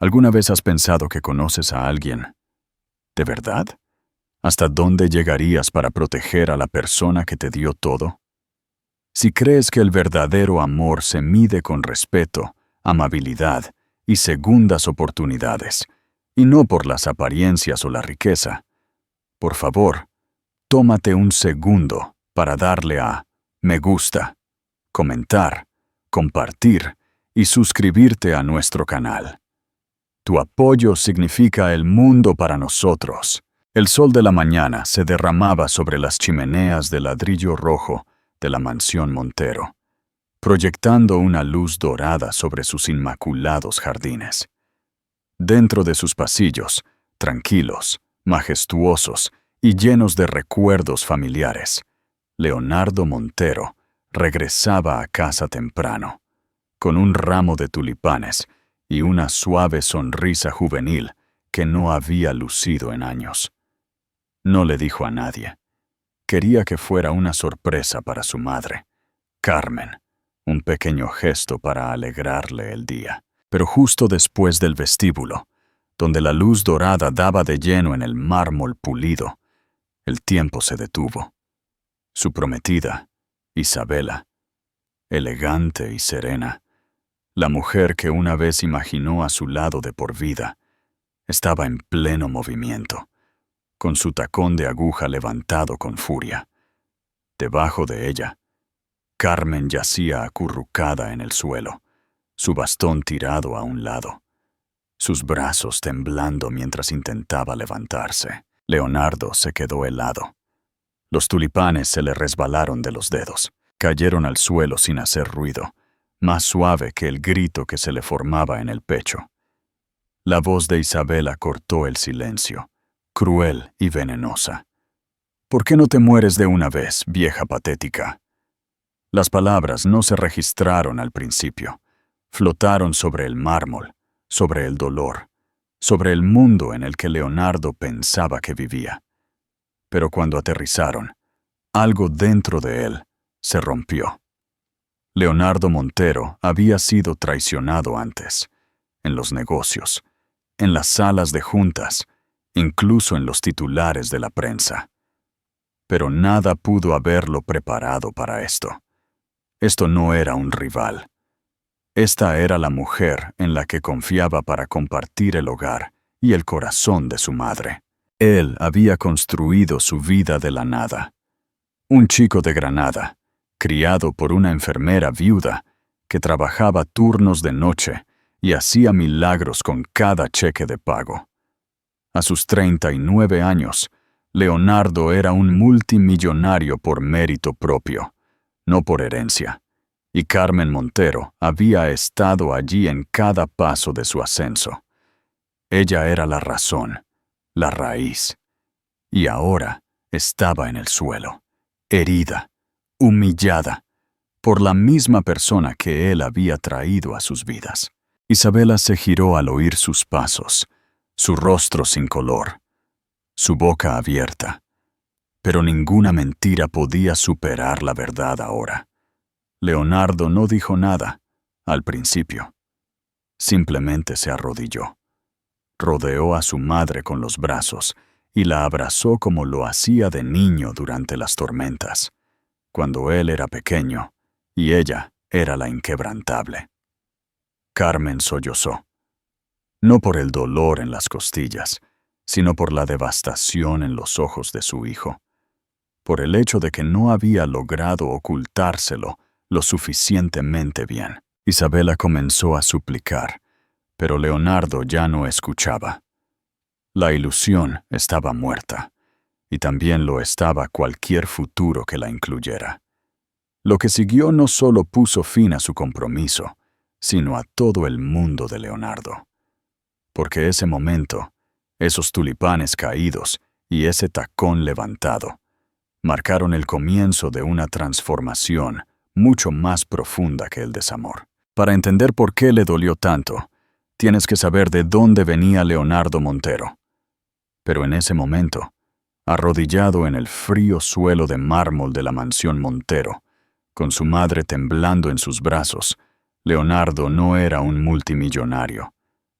¿Alguna vez has pensado que conoces a alguien? ¿De verdad? ¿Hasta dónde llegarías para proteger a la persona que te dio todo? Si crees que el verdadero amor se mide con respeto, amabilidad y segundas oportunidades, y no por las apariencias o la riqueza, por favor, tómate un segundo para darle a me gusta, comentar, compartir y suscribirte a nuestro canal. Tu apoyo significa el mundo para nosotros. El sol de la mañana se derramaba sobre las chimeneas de ladrillo rojo de la mansión Montero, proyectando una luz dorada sobre sus inmaculados jardines. Dentro de sus pasillos, tranquilos, majestuosos y llenos de recuerdos familiares, Leonardo Montero regresaba a casa temprano, con un ramo de tulipanes y una suave sonrisa juvenil que no había lucido en años. No le dijo a nadie. Quería que fuera una sorpresa para su madre, Carmen, un pequeño gesto para alegrarle el día. Pero justo después del vestíbulo, donde la luz dorada daba de lleno en el mármol pulido, el tiempo se detuvo. Su prometida, Isabela, elegante y serena, la mujer que una vez imaginó a su lado de por vida, estaba en pleno movimiento, con su tacón de aguja levantado con furia. Debajo de ella, Carmen yacía acurrucada en el suelo, su bastón tirado a un lado, sus brazos temblando mientras intentaba levantarse. Leonardo se quedó helado. Los tulipanes se le resbalaron de los dedos, cayeron al suelo sin hacer ruido, más suave que el grito que se le formaba en el pecho. La voz de Isabela cortó el silencio, cruel y venenosa. ¿Por qué no te mueres de una vez, vieja patética? Las palabras no se registraron al principio. Flotaron sobre el mármol, sobre el dolor, sobre el mundo en el que Leonardo pensaba que vivía. Pero cuando aterrizaron, algo dentro de él se rompió. Leonardo Montero había sido traicionado antes, en los negocios, en las salas de juntas, incluso en los titulares de la prensa. Pero nada pudo haberlo preparado para esto. Esto no era un rival. Esta era la mujer en la que confiaba para compartir el hogar y el corazón de su madre. Él había construido su vida de la nada. Un chico de Granada, criado por una enfermera viuda que trabajaba turnos de noche y hacía milagros con cada cheque de pago. A sus 39 años, Leonardo era un multimillonario por mérito propio, no por herencia, y Carmen Montero había estado allí en cada paso de su ascenso. Ella era la razón, la raíz, y ahora estaba en el suelo, herida, humillada, por la misma persona que él había traído a sus vidas. Isabela se giró al oír sus pasos, su rostro sin color, su boca abierta. Pero ninguna mentira podía superar la verdad ahora. Leonardo no dijo nada, al principio. Simplemente se arrodilló. Rodeó a su madre con los brazos y la abrazó como lo hacía de niño durante las tormentas, cuando él era pequeño y ella era la inquebrantable. Carmen sollozó, no por el dolor en las costillas, sino por la devastación en los ojos de su hijo, por el hecho de que no había logrado ocultárselo lo suficientemente bien. Isabela comenzó a suplicar, pero Leonardo ya no escuchaba. La ilusión estaba muerta, y también lo estaba cualquier futuro que la incluyera. Lo que siguió no solo puso fin a su compromiso, sino a todo el mundo de Leonardo. Porque ese momento, esos tulipanes caídos y ese tacón levantado, marcaron el comienzo de una transformación mucho más profunda que el desamor. Para entender por qué le dolió tanto, tienes que saber de dónde venía Leonardo Montero. Pero en ese momento, arrodillado en el frío suelo de mármol de la mansión Montero, con su madre temblando en sus brazos, Leonardo no era un multimillonario,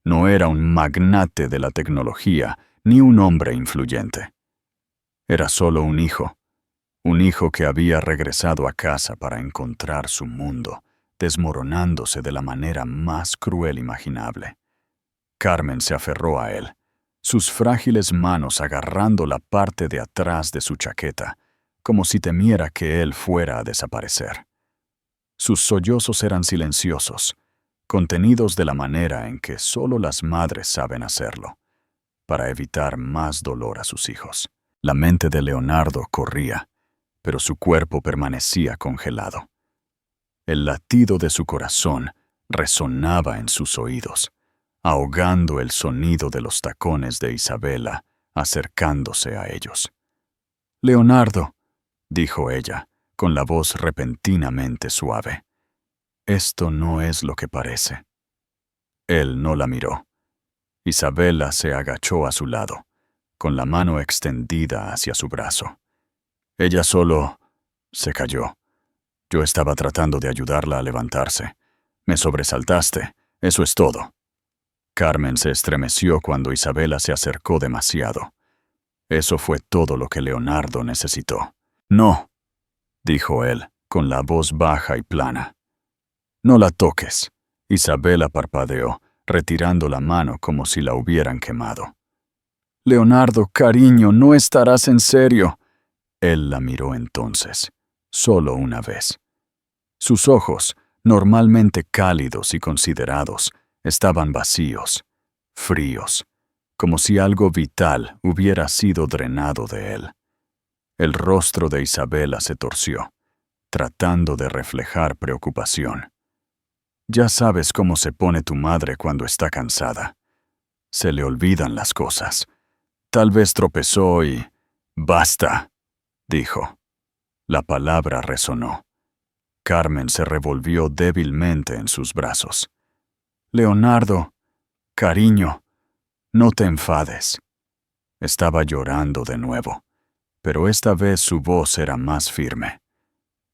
No era un magnate de la tecnología ni un hombre influyente. Era solo un hijo que había regresado a casa para encontrar su mundo desmoronándose de la manera más cruel imaginable. Carmen se aferró a él, sus frágiles manos agarrando la parte de atrás de su chaqueta, como si temiera que él fuera a desaparecer. Sus sollozos eran silenciosos, contenidos de la manera en que solo las madres saben hacerlo, para evitar más dolor a sus hijos. La mente de Leonardo corría, pero su cuerpo permanecía congelado. El latido de su corazón resonaba en sus oídos, ahogando el sonido de los tacones de Isabela acercándose a ellos. «Leonardo», dijo ella, con la voz repentinamente suave, «esto no es lo que parece». Él no la miró. Isabela se agachó a su lado, con la mano extendida hacia su brazo. Ella solo se cayó. Yo estaba tratando de ayudarla a levantarse. Me sobresaltaste, eso es todo. Carmen se estremeció cuando Isabela se acercó demasiado. Eso fue todo lo que Leonardo necesitó. «No», dijo él, con la voz baja y plana. «No la toques». Isabela parpadeó, retirando la mano como si la hubieran quemado. «Leonardo, cariño, ¿no estarás en serio?» Él la miró entonces, solo una vez. Sus ojos, normalmente cálidos y considerados, estaban vacíos, fríos, como si algo vital hubiera sido drenado de él. El rostro de Isabela se torció, tratando de reflejar preocupación. «Ya sabes cómo se pone tu madre cuando está cansada. Se le olvidan las cosas. Tal vez tropezó y... ¡Basta!», dijo. La palabra resonó. Carmen se revolvió débilmente en sus brazos. «Leonardo, cariño, no te enfades». Estaba llorando de nuevo, pero esta vez su voz era más firme.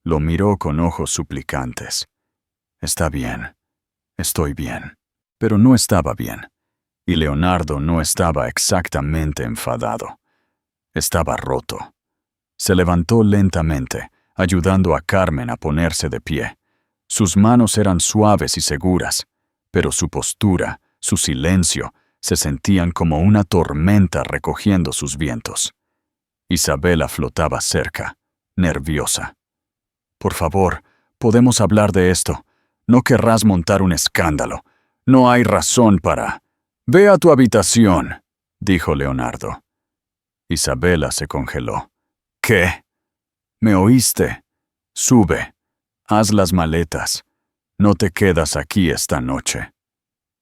Lo miró con ojos suplicantes. «Está bien, estoy bien». Pero no estaba bien, y Leonardo no estaba exactamente enfadado. Estaba roto. Se levantó lentamente, ayudando a Carmen a ponerse de pie. Sus manos eran suaves y seguras, pero su postura, su silencio, se sentían como una tormenta recogiendo sus vientos. Isabela flotaba cerca, nerviosa. «Por favor, podemos hablar de esto. No querrás montar un escándalo. No hay razón para...» «Ve a tu habitación», dijo Leonardo. Isabela se congeló. «¿Qué? ¿Me oíste? Sube. Haz las maletas. No te quedas aquí esta noche».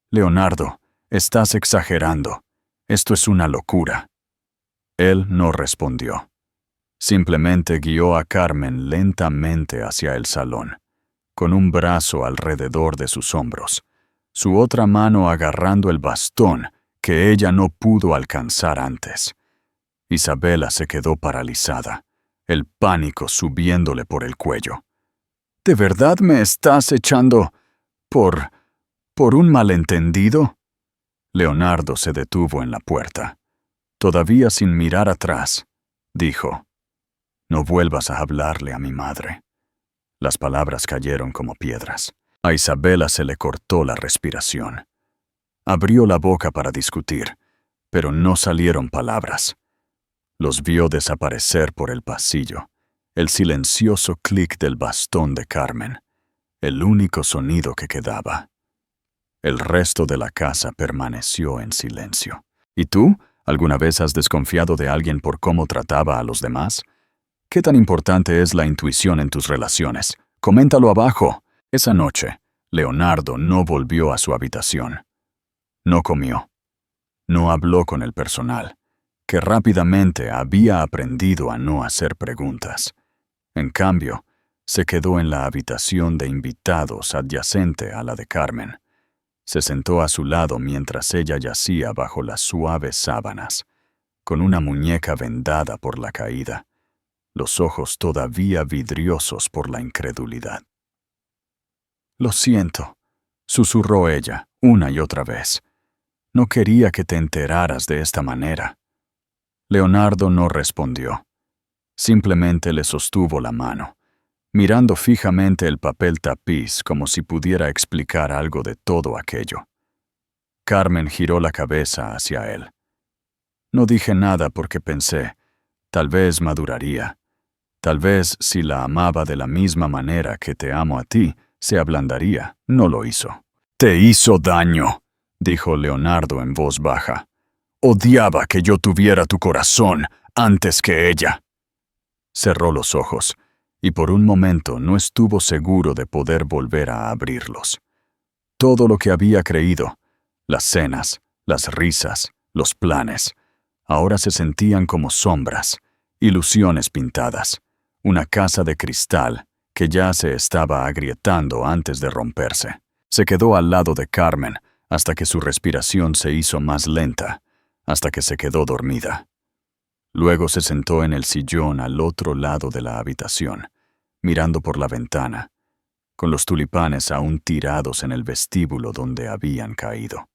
«Leonardo, estás exagerando. Esto es una locura». Él no respondió. Simplemente guió a Carmen lentamente hacia el salón, con un brazo alrededor de sus hombros, su otra mano agarrando el bastón que ella no pudo alcanzar antes. Isabela se quedó paralizada, el pánico subiéndole por el cuello. «¿De verdad me estás echando por un malentendido?» Leonardo se detuvo en la puerta. Todavía sin mirar atrás, dijo: «No vuelvas a hablarle a mi madre». Las palabras cayeron como piedras. A Isabela se le cortó la respiración. Abrió la boca para discutir, pero no salieron palabras. Los vio desaparecer por el pasillo, el silencioso clic del bastón de Carmen, el único sonido que quedaba. El resto de la casa permaneció en silencio. ¿Y tú? ¿Alguna vez has desconfiado de alguien por cómo trataba a los demás? ¿Qué tan importante es la intuición en tus relaciones? Coméntalo abajo. Esa noche, Leonardo no volvió a su habitación. No comió. No habló con el personal, que rápidamente había aprendido a no hacer preguntas. En cambio, se quedó en la habitación de invitados adyacente a la de Carmen. Se sentó a su lado mientras ella yacía bajo las suaves sábanas, con una muñeca vendada por la caída, los ojos todavía vidriosos por la incredulidad. «Lo siento», susurró ella una y otra vez. No quería que te enteraras de esta manera. Leonardo no respondió. Simplemente le sostuvo la mano, mirando fijamente el papel tapiz como si pudiera explicar algo de todo aquello. Carmen giró la cabeza hacia él. No dije nada porque pensé, tal vez maduraría. Tal vez si la amaba de la misma manera que te amo a ti, se ablandaría. No lo hizo. Te hizo daño, dijo Leonardo en voz baja. Odiaba que yo tuviera tu corazón antes que ella. Cerró los ojos, y por un momento no estuvo seguro de poder volver a abrirlos. Todo lo que había creído, las cenas, las risas, los planes, ahora se sentían como sombras, ilusiones pintadas, una casa de cristal que ya se estaba agrietando antes de romperse. Se quedó al lado de Carmen hasta que su respiración se hizo más lenta, hasta que se quedó dormida. Luego se sentó en el sillón al otro lado de la habitación, mirando por la ventana, con los tulipanes aún tirados en el vestíbulo donde habían caído.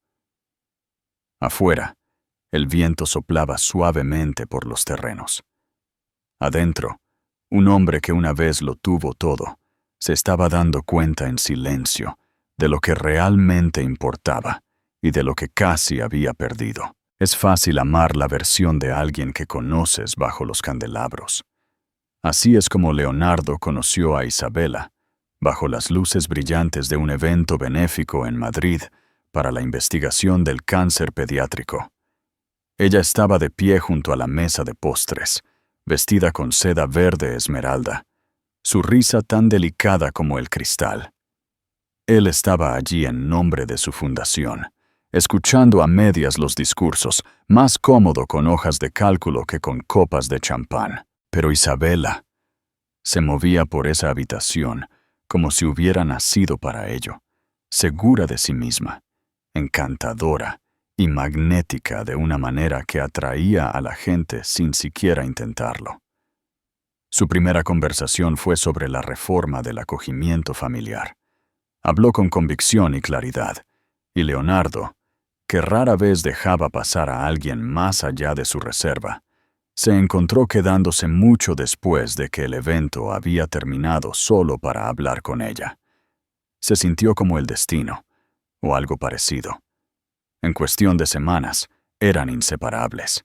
Afuera, el viento soplaba suavemente por los terrenos. Adentro, un hombre que una vez lo tuvo todo, se estaba dando cuenta en silencio de lo que realmente importaba y de lo que casi había perdido. Es fácil amar la versión de alguien que conoces bajo los candelabros. Así es como Leonardo conoció a Isabela, bajo las luces brillantes de un evento benéfico en Madrid para la investigación del cáncer pediátrico. Ella estaba de pie junto a la mesa de postres, vestida con seda verde esmeralda, su risa tan delicada como el cristal. Él estaba allí en nombre de su fundación, escuchando a medias los discursos, más cómodo con hojas de cálculo que con copas de champán. Pero Isabela se movía por esa habitación como si hubiera nacido para ello, segura de sí misma, encantadora y magnética de una manera que atraía a la gente sin siquiera intentarlo. Su primera conversación fue sobre la reforma del acogimiento familiar. Habló con convicción y claridad, y Leonardo, que rara vez dejaba pasar a alguien más allá de su reserva, se encontró quedándose mucho después de que el evento había terminado solo para hablar con ella. Se sintió como el destino, o algo parecido. En cuestión de semanas, eran inseparables.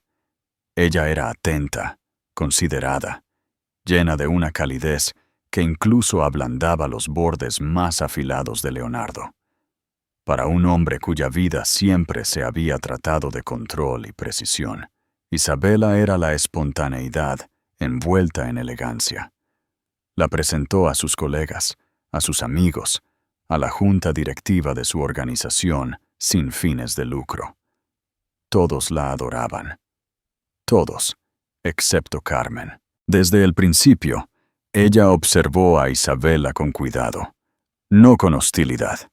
Ella era atenta, considerada, llena de una calidez que incluso ablandaba los bordes más afilados de Leonardo. Para un hombre cuya vida siempre se había tratado de control y precisión, Isabela era la espontaneidad envuelta en elegancia. La presentó a sus colegas, a sus amigos, a la junta directiva de su organización sin fines de lucro. Todos la adoraban. Todos, excepto Carmen. Desde el principio, ella observó a Isabela con cuidado, no con hostilidad,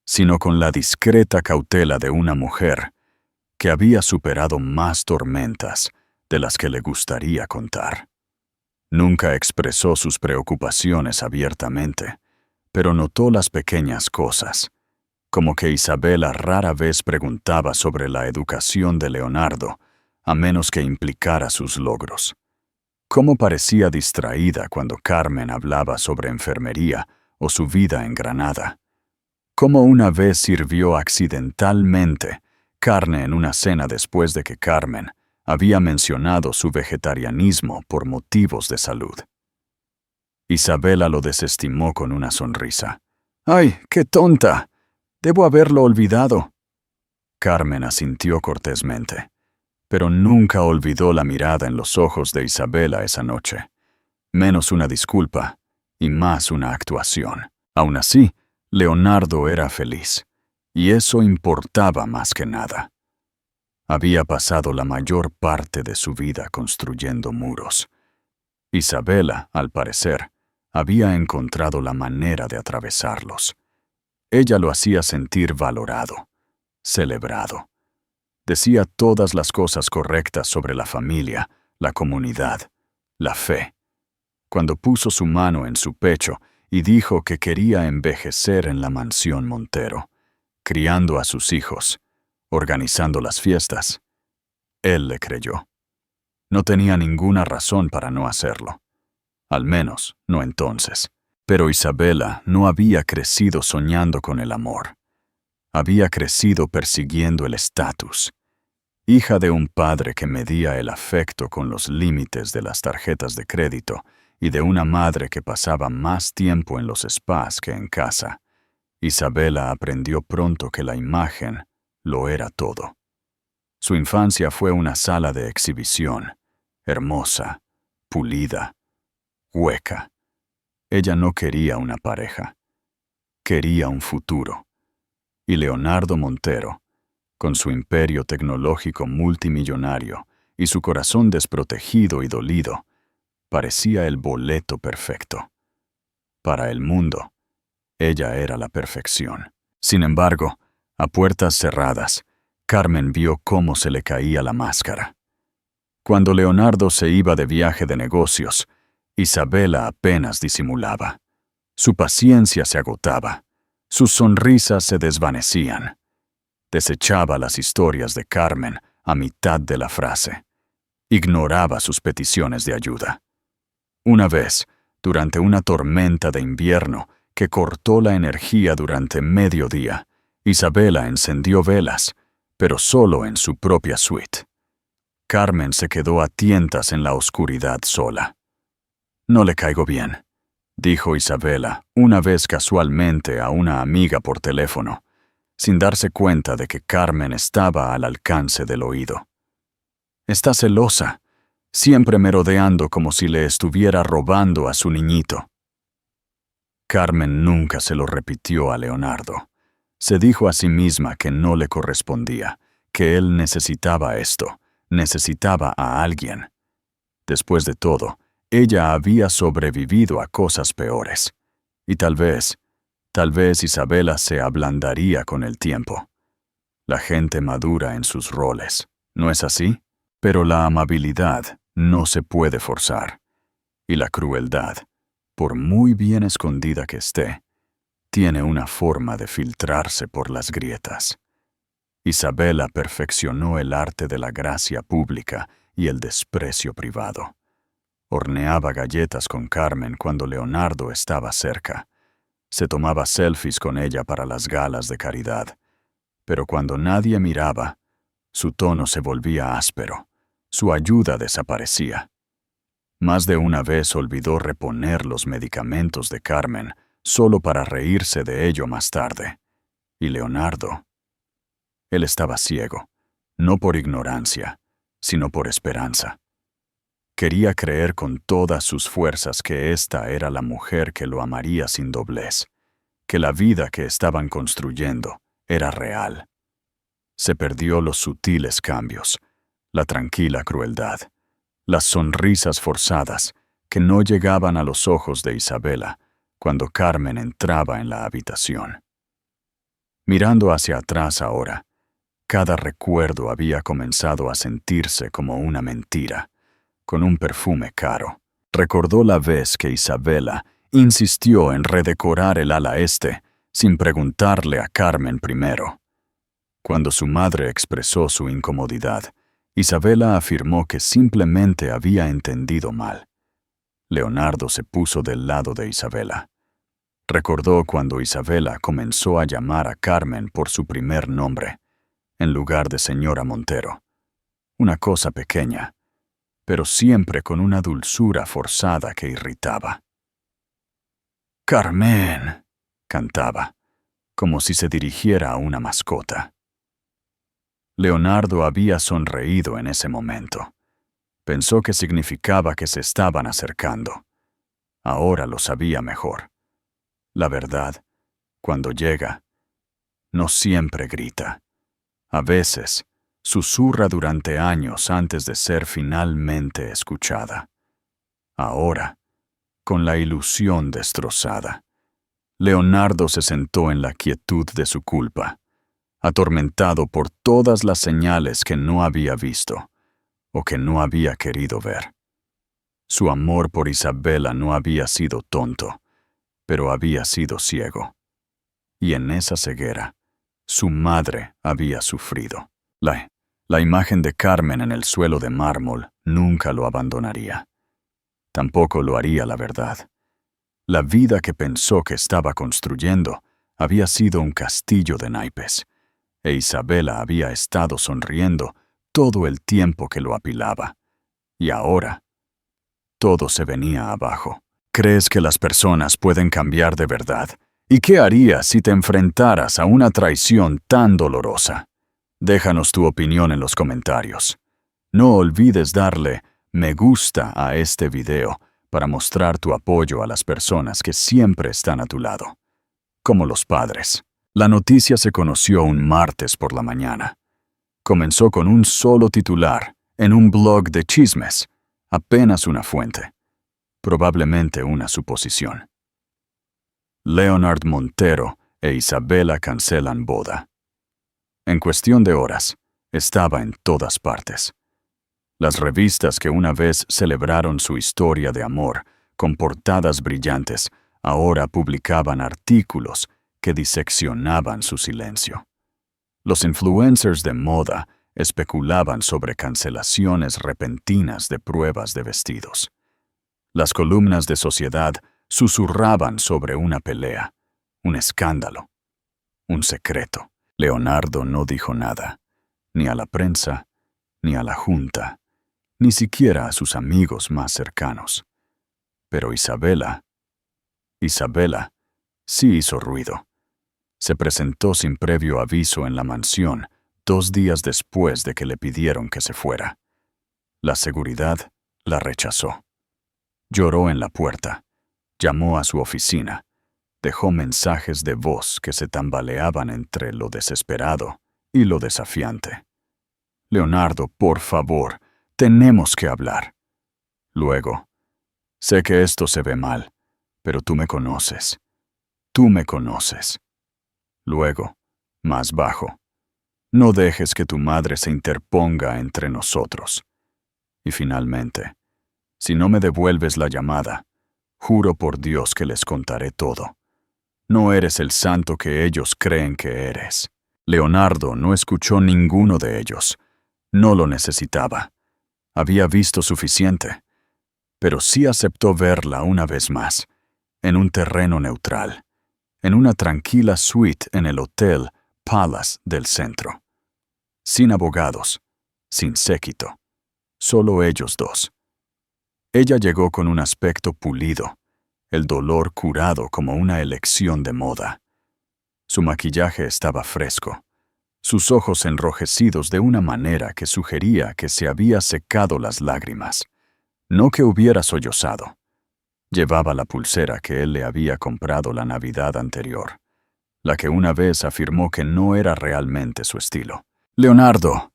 sino con la discreta cautela de una mujer que había superado más tormentas de las que le gustaría contar. Nunca expresó sus preocupaciones abiertamente, pero notó las pequeñas cosas, como que Isabela rara vez preguntaba sobre la educación de Leonardo, a menos que implicara sus logros. Cómo parecía distraída cuando Carmen hablaba sobre enfermería o su vida en Granada. Cómo una vez sirvió accidentalmente carne en una cena después de que Carmen había mencionado su vegetarianismo por motivos de salud. Isabela lo desestimó con una sonrisa. ¡Ay, qué tonta! Debo haberlo olvidado. Carmen asintió cortésmente, pero nunca olvidó la mirada en los ojos de Isabela esa noche. Menos una disculpa y más una actuación. Aún así, Leonardo era feliz, y eso importaba más que nada. Había pasado la mayor parte de su vida construyendo muros. Isabela, al parecer, había encontrado la manera de atravesarlos. Ella lo hacía sentir valorado, celebrado. Decía todas las cosas correctas sobre la familia, la comunidad, la fe. Cuando puso su mano en su pecho y dijo que quería envejecer en la mansión Montero, criando a sus hijos, organizando las fiestas. Él le creyó. No tenía ninguna razón para no hacerlo. Al menos, no entonces. Pero Isabela no había crecido soñando con el amor. Había crecido persiguiendo el estatus. Hija de un padre que medía el afecto con los límites de las tarjetas de crédito y de una madre que pasaba más tiempo en los spas que en casa, Isabela aprendió pronto que la imagen lo era todo. Su infancia fue una sala de exhibición, hermosa, pulida, hueca. Ella no quería una pareja, quería un futuro. Y Leonardo Montero, con su imperio tecnológico multimillonario y su corazón desprotegido y dolido, parecía el boleto perfecto. Para el mundo, ella era la perfección. Sin embargo, a puertas cerradas, Carmen vio cómo se le caía la máscara. Cuando Leonardo se iba de viaje de negocios, Isabela apenas disimulaba. Su paciencia se agotaba. Sus sonrisas se desvanecían. Desechaba las historias de Carmen a mitad de la frase. Ignoraba sus peticiones de ayuda. Una vez, durante una tormenta de invierno que cortó la energía durante medio día, Isabela encendió velas, pero solo en su propia suite. Carmen se quedó a tientas en la oscuridad sola. «No le caigo bien», dijo Isabela una vez casualmente a una amiga por teléfono, sin darse cuenta de que Carmen estaba al alcance del oído. «Está celosa, siempre merodeando como si le estuviera robando a su niñito». Carmen nunca se lo repitió a Leonardo. Se dijo a sí misma que no le correspondía, que él necesitaba esto, necesitaba a alguien. Después de todo, ella había sobrevivido a cosas peores. Y tal vez Isabela se ablandaría con el tiempo. La gente madura en sus roles, ¿no es así? Pero la amabilidad no se puede forzar. Y la crueldad, por muy bien escondida que esté, tiene una forma de filtrarse por las grietas. Isabela perfeccionó el arte de la gracia pública y el desprecio privado. Horneaba galletas con Carmen cuando Leonardo estaba cerca. Se tomaba selfies con ella para las galas de caridad. Pero cuando nadie miraba, su tono se volvía áspero. Su ayuda desaparecía. Más de una vez olvidó reponer los medicamentos de Carmen solo para reírse de ello más tarde. Y Leonardo, él estaba ciego, no por ignorancia, sino por esperanza. Quería creer con todas sus fuerzas que esta era la mujer que lo amaría sin doblez, que la vida que estaban construyendo era real. Se perdió los sutiles cambios, la tranquila crueldad, las sonrisas forzadas que no llegaban a los ojos de Isabela cuando Carmen entraba en la habitación. Mirando hacia atrás ahora, cada recuerdo había comenzado a sentirse como una mentira, con un perfume caro. Recordó la vez que Isabela insistió en redecorar el ala este sin preguntarle a Carmen primero. Cuando su madre expresó su incomodidad, Isabela afirmó que simplemente había entendido mal. Leonardo se puso del lado de Isabela. Recordó cuando Isabela comenzó a llamar a Carmen por su primer nombre, en lugar de señora Montero. Una cosa pequeña, pero siempre con una dulzura forzada que irritaba. «Carmen», cantaba, como si se dirigiera a una mascota. Leonardo había sonreído en ese momento. Pensó que significaba que se estaban acercando. Ahora lo sabía mejor. La verdad, cuando llega, no siempre grita. A veces, susurra durante años antes de ser finalmente escuchada. Ahora, con la ilusión destrozada, Leonardo se sentó en la quietud de su culpa, atormentado por todas las señales que no había visto o que no había querido ver. Su amor por Isabela no había sido tonto, pero había sido ciego. Y en esa ceguera, Su madre había sufrido. La imagen de Carmen en el suelo de mármol nunca lo abandonaría. Tampoco lo haría la verdad. La vida que pensó que estaba construyendo había sido un castillo de naipes, e Isabela había estado sonriendo todo el tiempo que lo apilaba. Y ahora, todo se venía abajo. ¿Crees que las personas pueden cambiar de verdad? ¿Y qué harías si te enfrentaras a una traición tan dolorosa? Déjanos tu opinión en los comentarios. No olvides darle me gusta a este video para mostrar tu apoyo a las personas que siempre están a tu lado, como los padres. La noticia se conoció un martes por la mañana. Comenzó con un solo titular en un blog de chismes, apenas una fuente, probablemente una suposición. Leonard Montero e Isabela cancelan boda. En cuestión de horas, estaba en todas partes. Las revistas que una vez celebraron su historia de amor con portadas brillantes, ahora publicaban artículos que diseccionaban su silencio. Los influencers de moda especulaban sobre cancelaciones repentinas de pruebas de vestidos. Las columnas de Sociedad susurraban sobre una pelea, un escándalo, un secreto. Leonardo no dijo nada, ni a la prensa, ni a la junta, ni siquiera a sus amigos más cercanos. Pero Isabela sí hizo ruido. Se presentó sin previo aviso en la mansión 2 días después de que le pidieron que se fuera. La seguridad la rechazó. Lloró en la puerta, llamó a su oficina, dejó mensajes de voz que se tambaleaban entre lo desesperado y lo desafiante. Leonardo, por favor, tenemos que hablar. Luego, sé que esto se ve mal, pero tú me conoces. Tú me conoces. Luego, más bajo, no dejes que tu madre se interponga entre nosotros. Y finalmente, si no me devuelves la llamada, juro por Dios que les contaré todo. No eres el santo que ellos creen que eres. Leonardo no escuchó ninguno de ellos. No lo necesitaba. Había visto suficiente. Pero sí aceptó verla una vez más, en un terreno neutral, en una tranquila suite en el Hotel Palace del centro. Sin abogados, sin séquito, solo ellos dos. Ella llegó con un aspecto pulido, el dolor curado como una elección de moda. Su maquillaje estaba fresco, sus ojos enrojecidos de una manera que sugería que se había secado las lágrimas, no que hubiera sollozado. Llevaba la pulsera que él le había comprado la Navidad anterior, la que una vez afirmó que no era realmente su estilo. «Leonardo»,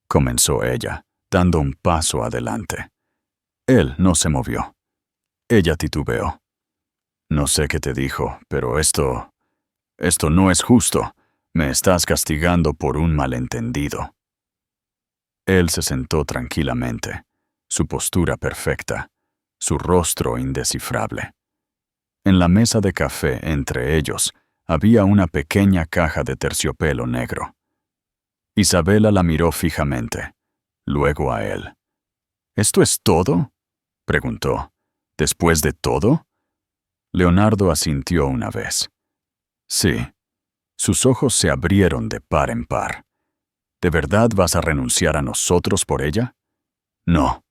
comenzó ella, dando un paso adelante. Él no se movió. Ella titubeó. «No sé qué te dijo, pero esto no es justo. Me estás castigando por un malentendido». Él se sentó tranquilamente, su postura perfecta, su rostro indescifrable. En la mesa de café entre ellos había una pequeña caja de terciopelo negro. Isabela la miró fijamente, luego a él. «¿Esto es todo?», preguntó. «¿Después de todo?». Leonardo asintió una vez. «Sí». Sus ojos se abrieron de par en par. «¿De verdad vas a renunciar a nosotros por ella?». «No»,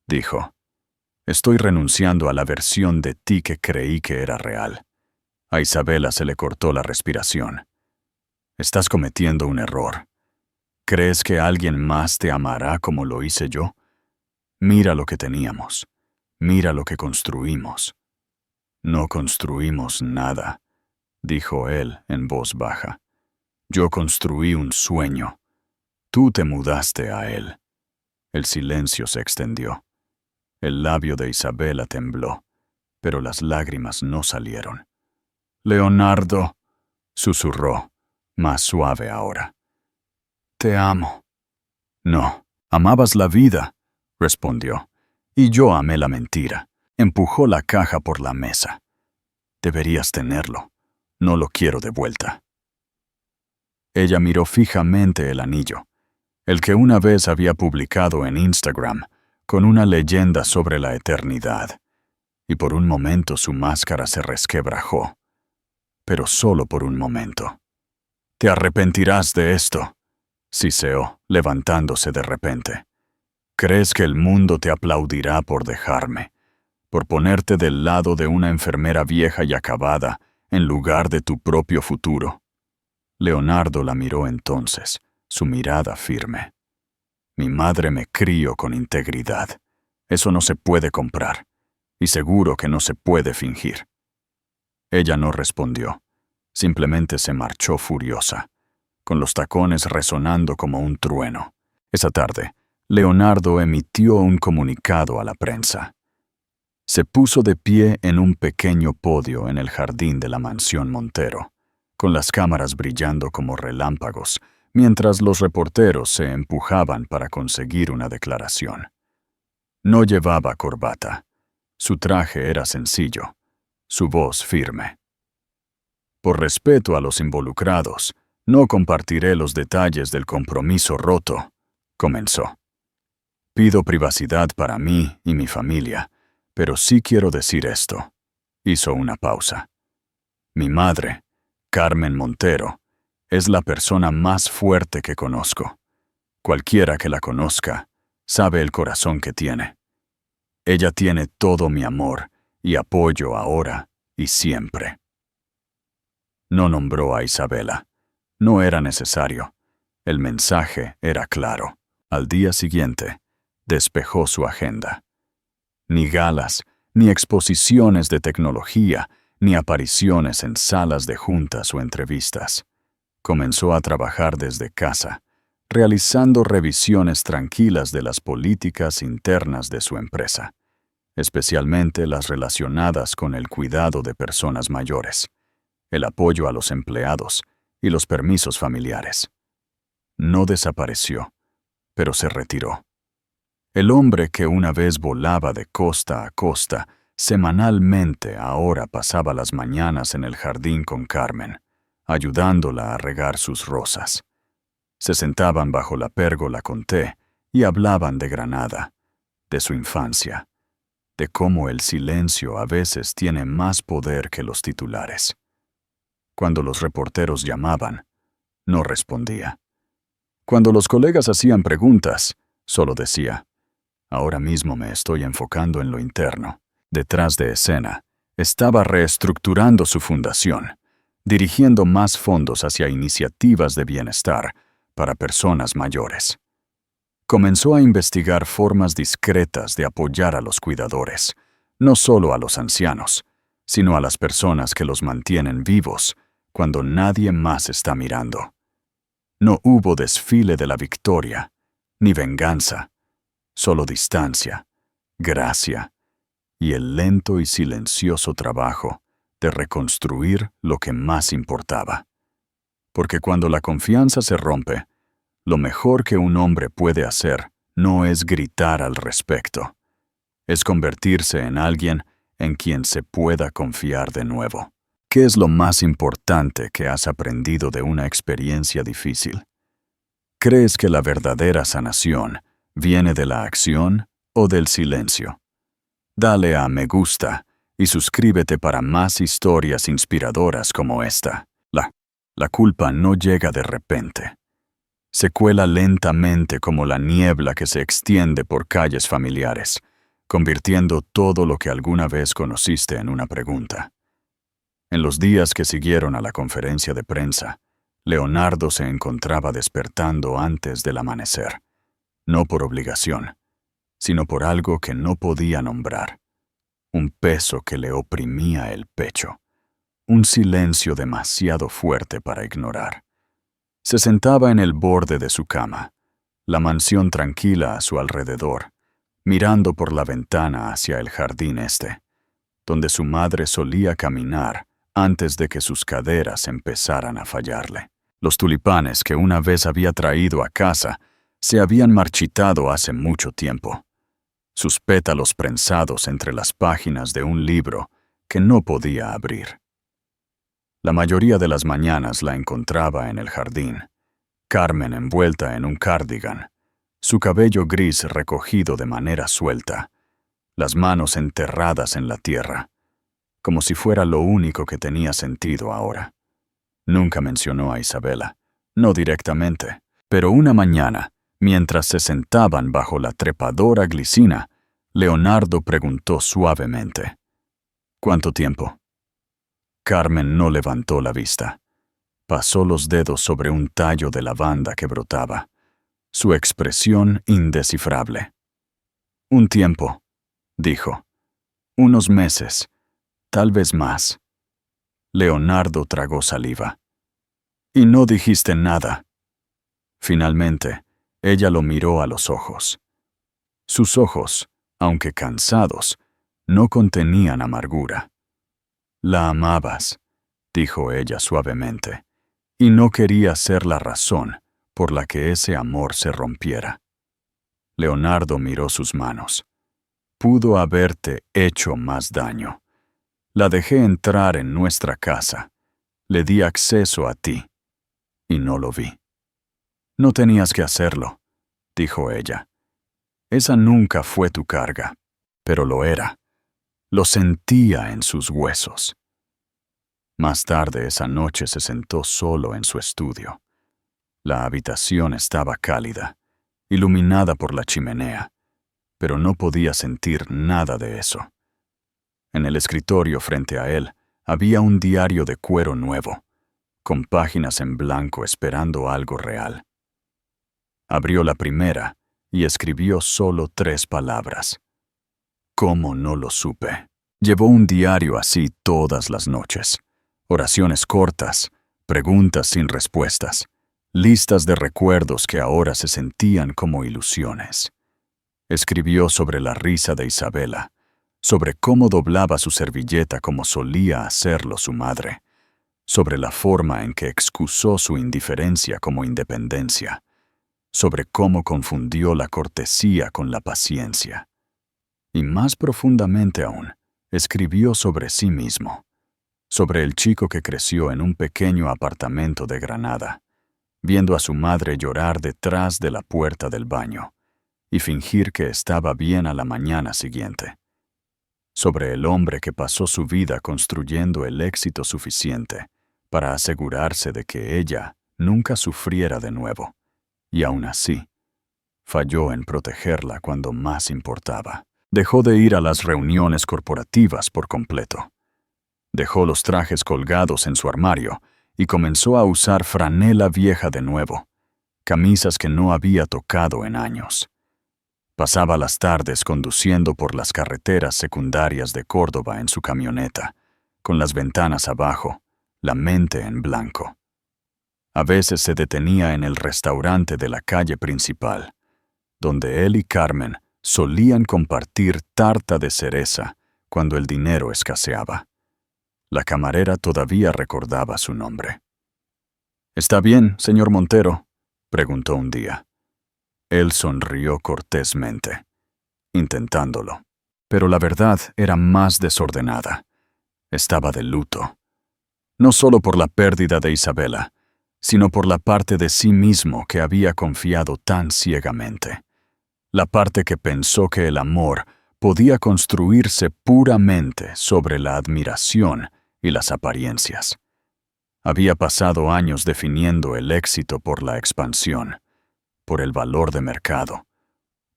dijo. «Estoy renunciando a la versión de ti que creí que era real». A Isabela se le cortó la respiración. «Estás cometiendo un error. ¿Crees que alguien más te amará como lo hice yo? Mira lo que teníamos. Mira lo que construimos». «No construimos nada», dijo él en voz baja. «Yo construí un sueño. Tú te mudaste a él». El silencio se extendió. El labio de Isabela tembló, pero las lágrimas no salieron. «Leonardo», susurró, más suave ahora. «Te amo». «No, amabas la vida», respondió. «Y yo amé la mentira». Empujó la caja por la mesa. «Deberías tenerlo. No lo quiero de vuelta». Ella miró fijamente el anillo, el que una vez había publicado en Instagram, con una leyenda sobre la eternidad, y por un momento su máscara se resquebrajó, pero solo por un momento. «Te arrepentirás de esto», siseó, levantándose de repente. «¿Crees que el mundo te aplaudirá por dejarme, por ponerte del lado de una enfermera vieja y acabada en lugar de tu propio futuro?» Leonardo la miró entonces, su mirada firme. «Mi madre me crió con integridad. Eso no se puede comprar, y seguro que no se puede fingir». Ella no respondió, simplemente se marchó furiosa, con los tacones resonando como un trueno. Esa tarde, Leonardo emitió un comunicado a la prensa. Se puso de pie en un pequeño podio en el jardín de la mansión Montero, con las cámaras brillando como relámpagos, mientras los reporteros se empujaban para conseguir una declaración. No llevaba corbata. Su traje era sencillo, su voz firme. «Por respeto a los involucrados, no compartiré los detalles del compromiso roto», comenzó. «Pido privacidad para mí y mi familia, pero sí quiero decir esto». Hizo una pausa. «Mi madre, Carmen Montero, es la persona más fuerte que conozco. Cualquiera que la conozca sabe el corazón que tiene. Ella tiene todo mi amor y apoyo ahora y siempre». No nombró a Isabela. No era necesario. El mensaje era claro. Al día siguiente, despejó su agenda. Ni galas, ni exposiciones de tecnología, ni apariciones en salas de juntas o entrevistas. Comenzó a trabajar desde casa, realizando revisiones tranquilas de las políticas internas de su empresa, especialmente las relacionadas con el cuidado de personas mayores, el apoyo a los empleados y los permisos familiares. No desapareció, pero se retiró. El hombre que una vez volaba de costa a costa, semanalmente ahora pasaba las mañanas en el jardín con Carmen, ayudándola a regar sus rosas. Se sentaban bajo la pérgola con té y hablaban de Granada, de su infancia, de cómo el silencio a veces tiene más poder que los titulares. Cuando los reporteros llamaban, no respondía. Cuando los colegas hacían preguntas, solo decía: «Ahora mismo me estoy enfocando en lo interno». Detrás de escena, estaba reestructurando su fundación, dirigiendo más fondos hacia iniciativas de bienestar para personas mayores. Comenzó a investigar formas discretas de apoyar a los cuidadores, no solo a los ancianos, sino a las personas que los mantienen vivos cuando nadie más está mirando. No hubo desfile de la victoria, ni venganza, solo distancia, gracia y el lento y silencioso trabajo de reconstruir lo que más importaba. Porque cuando la confianza se rompe, lo mejor que un hombre puede hacer no es gritar al respecto, es convertirse en alguien en quien se pueda confiar de nuevo. ¿Qué es lo más importante que has aprendido de una experiencia difícil? ¿Crees que la verdadera sanación viene de la acción o del silencio? Dale a me gusta y suscríbete para más historias inspiradoras como esta. La culpa no llega de repente. Se cuela lentamente como la niebla que se extiende por calles familiares, convirtiendo todo lo que alguna vez conociste en una pregunta. En los días que siguieron a la conferencia de prensa, Leonardo se encontraba despertando antes del amanecer, no por obligación, sino por algo que no podía nombrar, un peso que le oprimía el pecho, un silencio demasiado fuerte para ignorar. Se sentaba en el borde de su cama, la mansión tranquila a su alrededor, mirando por la ventana hacia el jardín este, donde su madre solía caminar antes de que sus caderas empezaran a fallarle. Los tulipanes que una vez había traído a casa se habían marchitado hace mucho tiempo, sus pétalos prensados entre las páginas de un libro que no podía abrir. La mayoría de las mañanas la encontraba en el jardín, Carmen envuelta en un cardigan, su cabello gris recogido de manera suelta, las manos enterradas en la tierra, como si fuera lo único que tenía sentido ahora. Nunca mencionó a Isabela, no directamente, pero una mañana, mientras se sentaban bajo la trepadora glicina, Leonardo preguntó suavemente: ¿Cuánto tiempo? Carmen no levantó la vista. Pasó los dedos sobre un tallo de lavanda que brotaba, su expresión indescifrable. Un tiempo, dijo. Unos meses, tal vez más. Leonardo tragó saliva. Y no dijiste nada. Finalmente, ella lo miró a los ojos. Sus ojos, aunque cansados, no contenían amargura. La amabas, dijo ella suavemente, y no quería ser la razón por la que ese amor se rompiera. Leonardo miró sus manos. Pudo haberte hecho más daño. La dejé entrar en nuestra casa. Le di acceso a ti. Y no lo vi. No tenías que hacerlo, dijo ella. Esa nunca fue tu carga, pero lo era. Lo sentía en sus huesos. Más tarde esa noche se sentó solo en su estudio. La habitación estaba cálida, iluminada por la chimenea, pero no podía sentir nada de eso. En el escritorio frente a él había un diario de cuero nuevo, con páginas en blanco esperando algo real. Abrió la primera y escribió solo 3 palabras. ¿Cómo no lo supe? Llevó un diario así todas las noches. Oraciones cortas, preguntas sin respuestas, listas de recuerdos que ahora se sentían como ilusiones. Escribió sobre la risa de Isabela, sobre cómo doblaba su servilleta como solía hacerlo su madre, sobre la forma en que excusó su indiferencia como independencia, sobre cómo confundió la cortesía con la paciencia. Y más profundamente aún, escribió sobre sí mismo, sobre el chico que creció en un pequeño apartamento de Granada, viendo a su madre llorar detrás de la puerta del baño y fingir que estaba bien a la mañana siguiente, sobre el hombre que pasó su vida construyendo el éxito suficiente para asegurarse de que ella nunca sufriera de nuevo, y aún así, falló en protegerla cuando más importaba. Dejó de ir a las reuniones corporativas por completo. Dejó los trajes colgados en su armario y comenzó a usar franela vieja de nuevo, camisas que no había tocado en años. Pasaba las tardes conduciendo por las carreteras secundarias de Córdoba en su camioneta, con las ventanas abajo, la mente en blanco. A veces se detenía en el restaurante de la calle principal, donde él y Carmen solían compartir tarta de cereza cuando el dinero escaseaba. La camarera todavía recordaba su nombre. «¿Está bien, señor Montero?», preguntó un día. Él sonrió cortésmente, intentándolo, pero la verdad era más desordenada. Estaba de luto, no solo por la pérdida de Isabela, sino por la parte de sí mismo que había confiado tan ciegamente. La parte que pensó que el amor podía construirse puramente sobre la admiración y las apariencias. Había pasado años definiendo el éxito por la expansión, por el valor de mercado,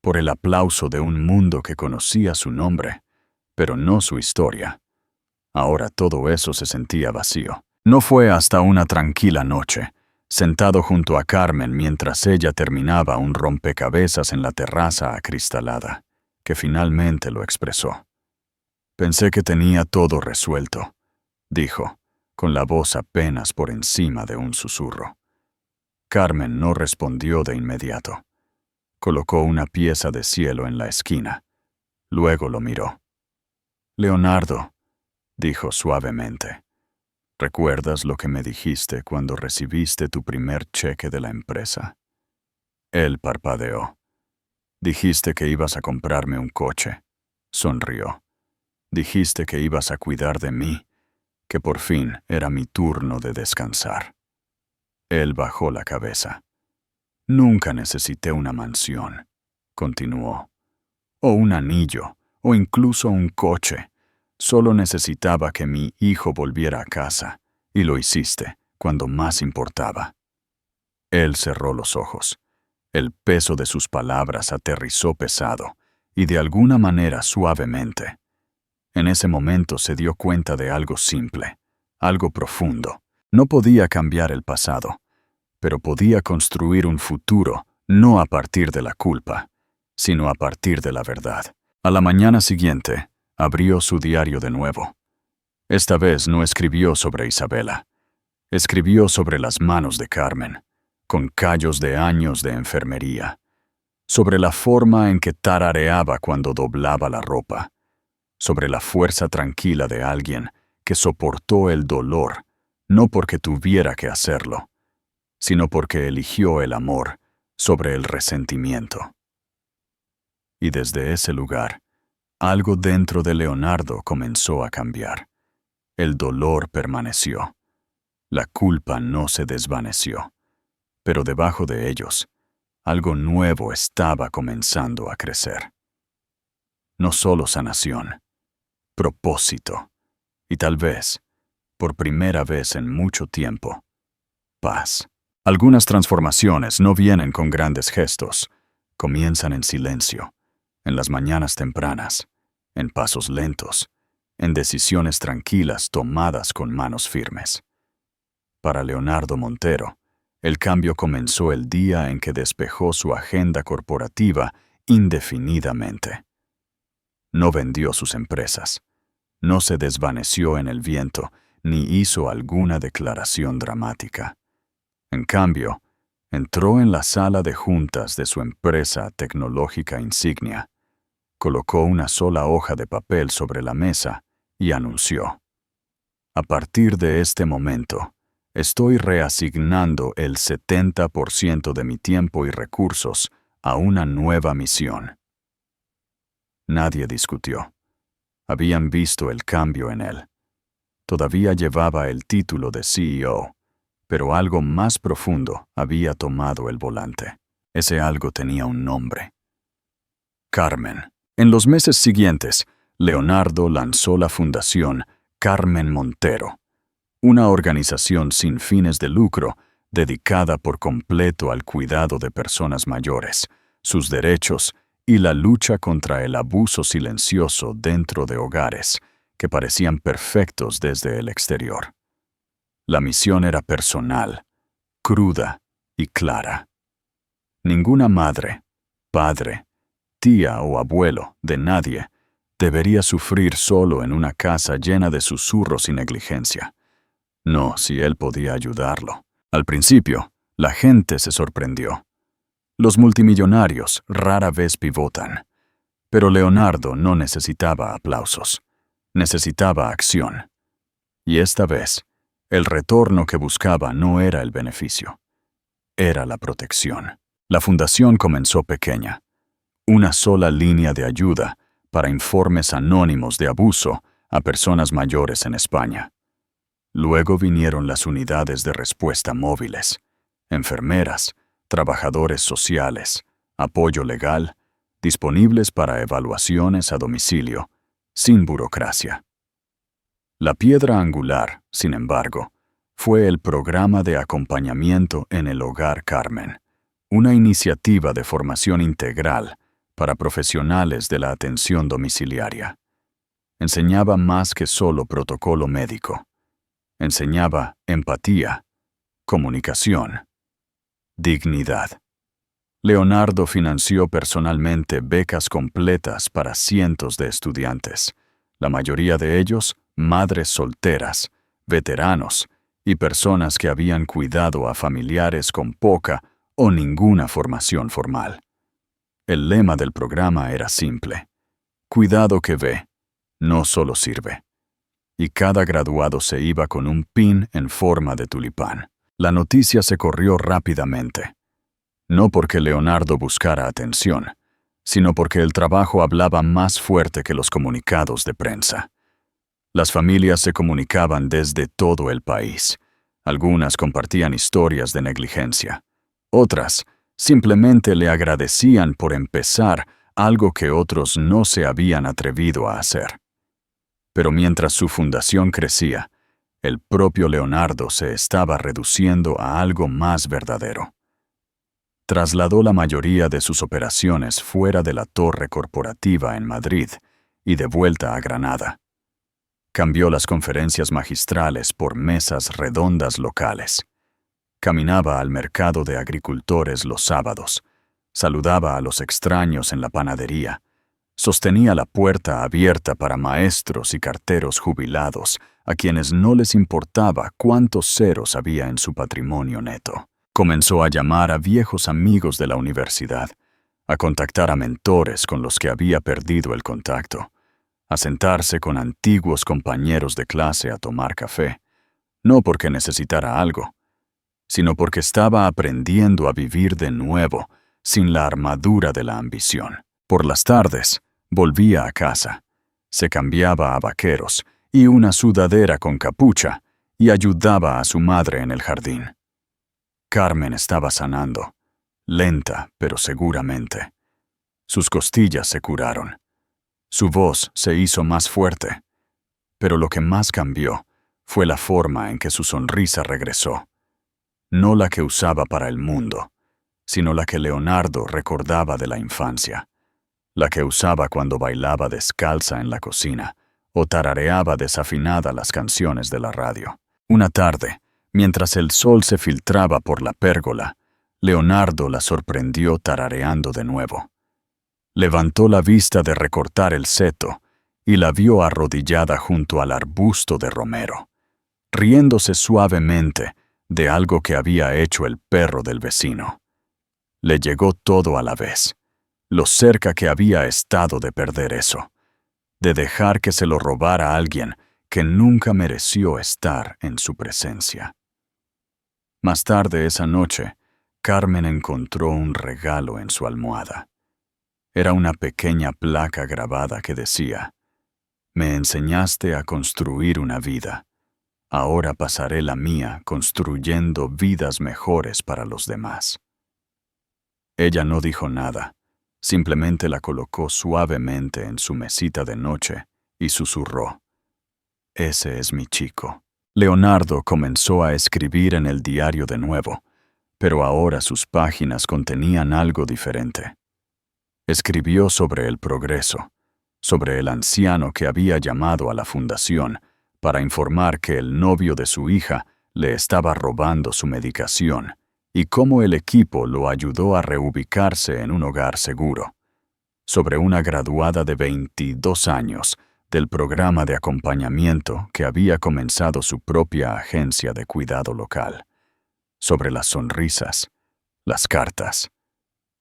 por el aplauso de un mundo que conocía su nombre, pero no su historia. Ahora todo eso se sentía vacío. No fue hasta una tranquila noche, sentado junto a Carmen mientras ella terminaba un rompecabezas en la terraza acristalada, que finalmente lo expresó. «Pensé que tenía todo resuelto», dijo, con la voz apenas por encima de un susurro. Carmen no respondió de inmediato. Colocó una pieza de cielo en la esquina. Luego lo miró. «Leonardo», dijo suavemente, «¿recuerdas lo que me dijiste cuando recibiste tu primer cheque de la empresa?» Él parpadeó. «Dijiste que ibas a comprarme un coche», sonrió. «Dijiste que ibas a cuidar de mí, que por fin era mi turno de descansar. Él bajó la cabeza. Nunca necesité una mansión, continuó, o un anillo, o incluso un coche. Solo necesitaba que mi hijo volviera a casa, y lo hiciste cuando más importaba. Él cerró los ojos. El peso de sus palabras aterrizó pesado, y de alguna manera suavemente. En ese momento se dio cuenta de algo simple, algo profundo. No podía cambiar el pasado, pero podía construir un futuro no a partir de la culpa, sino a partir de la verdad. A la mañana siguiente, abrió su diario de nuevo. Esta vez no escribió sobre Isabela. Escribió sobre las manos de Carmen, con callos de años de enfermería, sobre la forma en que tarareaba cuando doblaba la ropa, sobre la fuerza tranquila de alguien que soportó el dolor, no porque tuviera que hacerlo, sino porque eligió el amor sobre el resentimiento. Y desde ese lugar, algo dentro de Leonardo comenzó a cambiar. El dolor permaneció. La culpa no se desvaneció. Pero debajo de ellos, algo nuevo estaba comenzando a crecer. No solo sanación, propósito, y tal vez, por primera vez en mucho tiempo, paz. Algunas transformaciones no vienen con grandes gestos, comienzan en silencio, en las mañanas tempranas, en pasos lentos, en decisiones tranquilas tomadas con manos firmes. Para Leonardo Montero, el cambio comenzó el día en que despejó su agenda corporativa indefinidamente. No vendió sus empresas, no se desvaneció en el viento, ni hizo alguna declaración dramática. En cambio, entró en la sala de juntas de su empresa tecnológica insignia, colocó una sola hoja de papel sobre la mesa y anunció: a partir de este momento, estoy reasignando el 70% de mi tiempo y recursos a una nueva misión. Nadie discutió. Habían visto el cambio en él. Todavía llevaba el título de CEO, pero algo más profundo había tomado el volante. Ese algo tenía un nombre: Carmen. En los meses siguientes, Leonardo lanzó la fundación Carmen Montero, una organización sin fines de lucro dedicada por completo al cuidado de personas mayores, sus derechos y la lucha contra el abuso silencioso dentro de hogares que parecían perfectos desde el exterior. La misión era personal, cruda y clara. Ninguna madre, padre, tía o abuelo de nadie debería sufrir solo en una casa llena de susurros y negligencia. No, si él podía ayudarlo. Al principio, la gente se sorprendió. Los multimillonarios rara vez pivotan, pero Leonardo no necesitaba aplausos, necesitaba acción. Y esta vez, el retorno que buscaba no era el beneficio, era la protección. La fundación comenzó pequeña, una sola línea de ayuda para informes anónimos de abuso a personas mayores en España. Luego vinieron las unidades de respuesta móviles, enfermeras, trabajadores sociales, apoyo legal, disponibles para evaluaciones a domicilio, sin burocracia. La piedra angular, sin embargo, fue el programa de acompañamiento en el Hogar Carmen, una iniciativa de formación integral para profesionales de la atención domiciliaria. Enseñaba más que solo protocolo médico. Enseñaba empatía, comunicación, dignidad. Leonardo financió personalmente becas completas para cientos de estudiantes, la mayoría de ellos madres solteras, veteranos y personas que habían cuidado a familiares con poca o ninguna formación formal. El lema del programa era simple: cuidado que ve, no solo sirve. Y cada graduado se iba con un pin en forma de tulipán. La noticia se corrió rápidamente. No porque Leonardo buscara atención, sino porque el trabajo hablaba más fuerte que los comunicados de prensa. Las familias se comunicaban desde todo el país. Algunas compartían historias de negligencia. Otras simplemente le agradecían por empezar algo que otros no se habían atrevido a hacer. Pero mientras su fundación crecía, el propio Leonardo se estaba reduciendo a algo más verdadero. Trasladó la mayoría de sus operaciones fuera de la torre corporativa en Madrid y de vuelta a Granada. Cambió las conferencias magistrales por mesas redondas locales. Caminaba al mercado de agricultores los sábados, saludaba a los extraños en la panadería, sostenía la puerta abierta para maestros y carteros jubilados a quienes no les importaba cuántos ceros había en su patrimonio neto. Comenzó a llamar a viejos amigos de la universidad, a contactar a mentores con los que había perdido el contacto, a sentarse con antiguos compañeros de clase a tomar café, no porque necesitara algo, sino porque estaba aprendiendo a vivir de nuevo sin la armadura de la ambición. Por las tardes, volvía a casa, se cambiaba a vaqueros y una sudadera con capucha y ayudaba a su madre en el jardín. Carmen estaba sanando, lenta pero seguramente. Sus costillas se curaron. Su voz se hizo más fuerte. Pero lo que más cambió fue la forma en que su sonrisa regresó. No la que usaba para el mundo, sino la que Leonardo recordaba de la infancia. La que usaba cuando bailaba descalza en la cocina o tarareaba desafinada las canciones de la radio. Una tarde, mientras el sol se filtraba por la pérgola, Leonardo la sorprendió tarareando de nuevo. Levantó la vista de recortar el seto y la vio arrodillada junto al arbusto de romero, riéndose suavemente de algo que había hecho el perro del vecino. Le llegó todo a la vez, lo cerca que había estado de perder eso, de dejar que se lo robara alguien que nunca mereció estar en su presencia. Más tarde esa noche, Carmen encontró un regalo en su almohada. Era una pequeña placa grabada que decía: «Me enseñaste a construir una vida. Ahora pasaré la mía construyendo vidas mejores para los demás». Ella no dijo nada, simplemente la colocó suavemente en su mesita de noche y susurró: «Ese es mi chico». Leonardo comenzó a escribir en el diario de nuevo, pero ahora sus páginas contenían algo diferente. Escribió sobre el progreso, sobre el anciano que había llamado a la fundación para informar que el novio de su hija le estaba robando su medicación y cómo el equipo lo ayudó a reubicarse en un hogar seguro, sobre una graduada de 22 años del programa de acompañamiento que había comenzado su propia agencia de cuidado local, sobre las sonrisas, las cartas,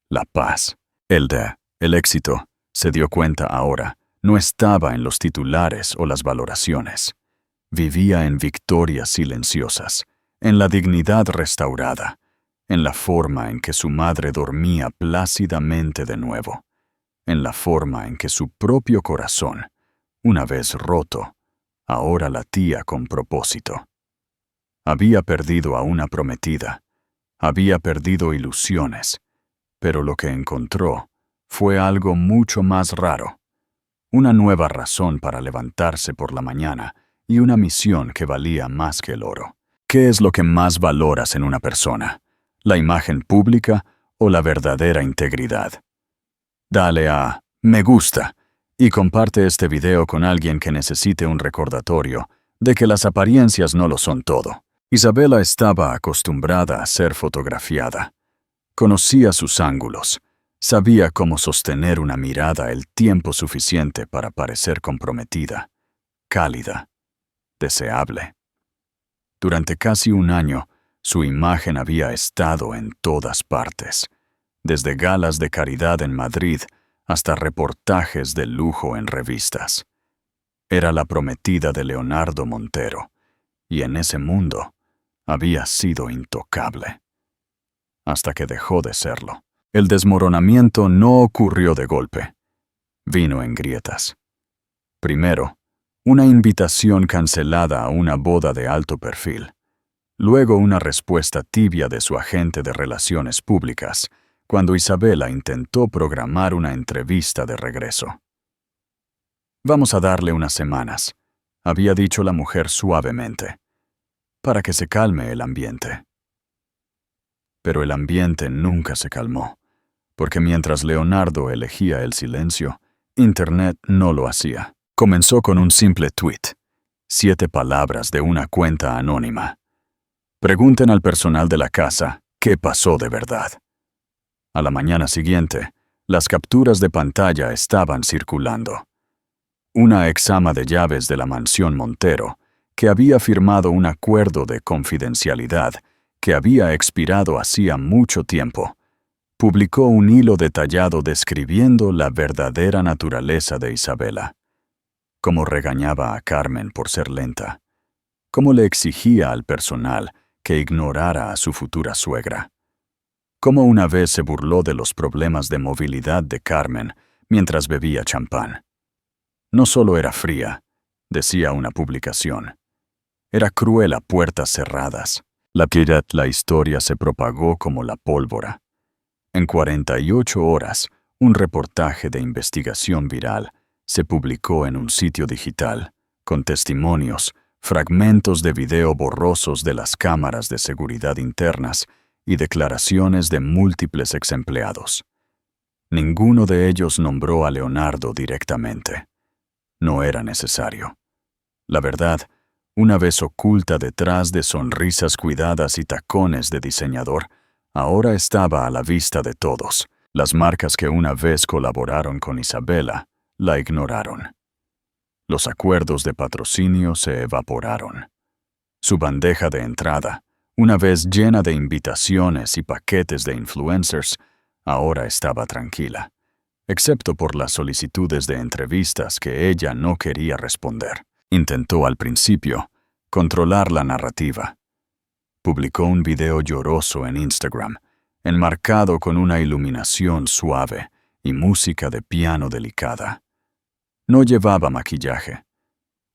la paz. El éxito, se dio cuenta ahora, no estaba en los titulares o las valoraciones. Vivía en victorias silenciosas, en la dignidad restaurada, en la forma en que su madre dormía plácidamente de nuevo, en la forma en que su propio corazón, una vez roto, ahora latía con propósito. Había perdido a una prometida, había perdido ilusiones, pero lo que encontró fue algo mucho más raro, una nueva razón para levantarse por la mañana y una misión que valía más que el oro. ¿Qué es lo que más valoras en una persona? ¿La imagen pública o la verdadera integridad? Dale a me gusta y comparte este video con alguien que necesite un recordatorio de que las apariencias no lo son todo. Isabela estaba acostumbrada a ser fotografiada. Conocía sus ángulos. Sabía cómo sostener una mirada el tiempo suficiente para parecer comprometida, cálida, deseable. Durante casi un año, su imagen había estado en todas partes, desde galas de caridad en Madrid hasta reportajes de lujo en revistas. Era la prometida de Leonardo Montero, y en ese mundo había sido intocable. Hasta que dejó de serlo. El desmoronamiento no ocurrió de golpe. Vino en grietas. Primero, una invitación cancelada a una boda de alto perfil. Luego una respuesta tibia de su agente de relaciones públicas, cuando Isabela intentó programar una entrevista de regreso. «Vamos a darle unas semanas», había dicho la mujer suavemente, «para que se calme el ambiente». Pero el ambiente nunca se calmó, porque mientras Leonardo elegía el silencio, Internet no lo hacía. Comenzó con un simple tweet, 7 palabras de una cuenta anónima. Pregunten al personal de la casa qué pasó de verdad. A la mañana siguiente, las capturas de pantalla estaban circulando. Una exama de llaves de la mansión Montero, que había firmado un acuerdo de confidencialidad que había expirado hacía mucho tiempo, publicó un hilo detallado describiendo la verdadera naturaleza de Isabela. Cómo regañaba a Carmen por ser lenta. Cómo le exigía al personal que ignorara a su futura suegra. Cómo una vez se burló de los problemas de movilidad de Carmen mientras bebía champán. No solo era fría, decía una publicación. Era cruel a puertas cerradas. La historia se propagó como la pólvora. En 48 horas, un reportaje de investigación viral se publicó en un sitio digital, con testimonios, fragmentos de video borrosos de las cámaras de seguridad internas y declaraciones de múltiples exempleados. Ninguno de ellos nombró a Leonardo directamente. No era necesario. La verdad, una vez oculta detrás de sonrisas cuidadas y tacones de diseñador, ahora estaba a la vista de todos. Las marcas que una vez colaboraron con Isabela la ignoraron. Los acuerdos de patrocinio se evaporaron. Su bandeja de entrada, una vez llena de invitaciones y paquetes de influencers, ahora estaba tranquila, excepto por las solicitudes de entrevistas que ella no quería responder. Intentó al principio controlar la narrativa. Publicó un video lloroso en Instagram, enmarcado con una iluminación suave y música de piano delicada. No llevaba maquillaje.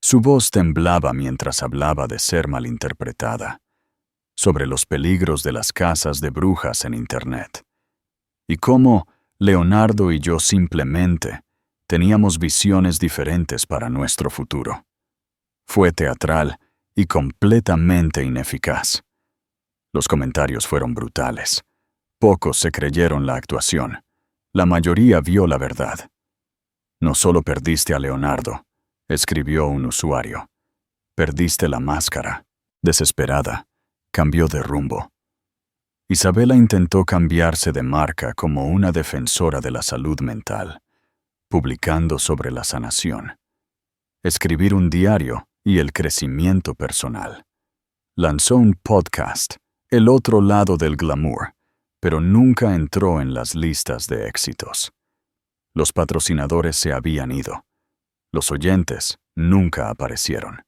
Su voz temblaba mientras hablaba de ser malinterpretada, sobre los peligros de las casas de brujas en Internet, y cómo Leonardo y yo simplemente teníamos visiones diferentes para nuestro futuro. Fue teatral y completamente ineficaz. Los comentarios fueron brutales. Pocos se creyeron la actuación. La mayoría vio la verdad. «No solo perdiste a Leonardo», escribió un usuario. «Perdiste la máscara». Desesperada, cambió de rumbo. Isabela intentó cambiarse de marca como una defensora de la salud mental, publicando sobre la sanación, escribir un diario y el crecimiento personal. Lanzó un podcast, El otro lado del glamour, pero nunca entró en las listas de éxitos. Los patrocinadores se habían ido. Los oyentes nunca aparecieron.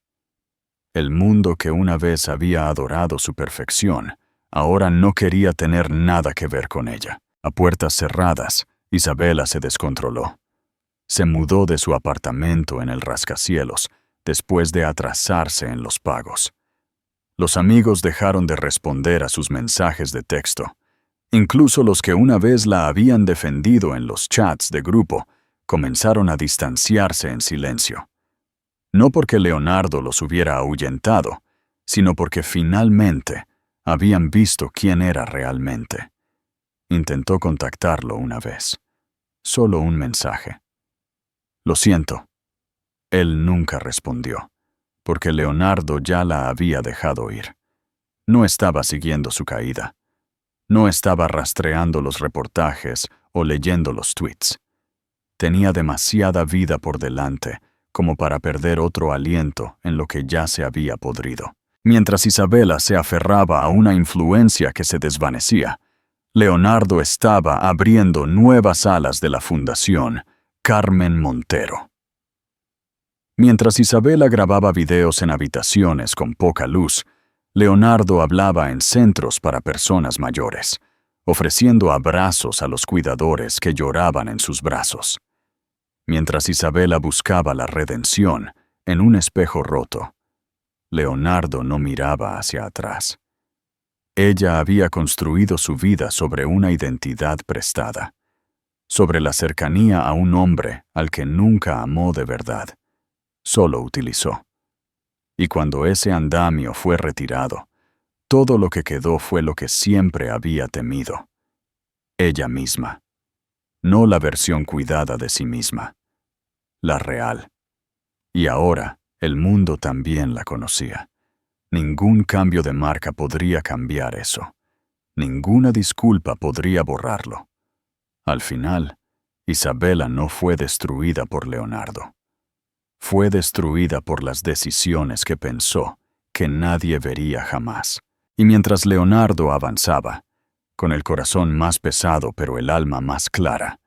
El mundo que una vez había adorado su perfección, ahora no quería tener nada que ver con ella. A puertas cerradas, Isabela se descontroló. Se mudó de su apartamento en el rascacielos después de atrasarse en los pagos. Los amigos dejaron de responder a sus mensajes de texto. Incluso los que una vez la habían defendido en los chats de grupo comenzaron a distanciarse en silencio. No porque Leonardo los hubiera ahuyentado, sino porque finalmente habían visto quién era realmente. Intentó contactarlo una vez. Solo un mensaje. «Lo siento». Él nunca respondió, porque Leonardo ya la había dejado ir. No estaba siguiendo su caída. No estaba rastreando los reportajes o leyendo los tweets. Tenía demasiada vida por delante como para perder otro aliento en lo que ya se había podrido. Mientras Isabela se aferraba a una influencia que se desvanecía, Leonardo estaba abriendo nuevas alas de la fundación Carmen Montero. Mientras Isabela grababa videos en habitaciones con poca luz, Leonardo hablaba en centros para personas mayores, ofreciendo abrazos a los cuidadores que lloraban en sus brazos. Mientras Isabela buscaba la redención, en un espejo roto. Leonardo no miraba hacia atrás. Ella había construido su vida sobre una identidad prestada, sobre la cercanía a un hombre al que nunca amó de verdad, solo utilizó. Y cuando ese andamio fue retirado, todo lo que quedó fue lo que siempre había temido. Ella misma. No la versión cuidada de sí misma. La real. Y ahora, el mundo también la conocía. Ningún cambio de marca podría cambiar eso. Ninguna disculpa podría borrarlo. Al final, Isabela no fue destruida por Leonardo. Fue destruida por las decisiones que pensó que nadie vería jamás. Y mientras Leonardo avanzaba, con el corazón más pesado pero el alma más clara,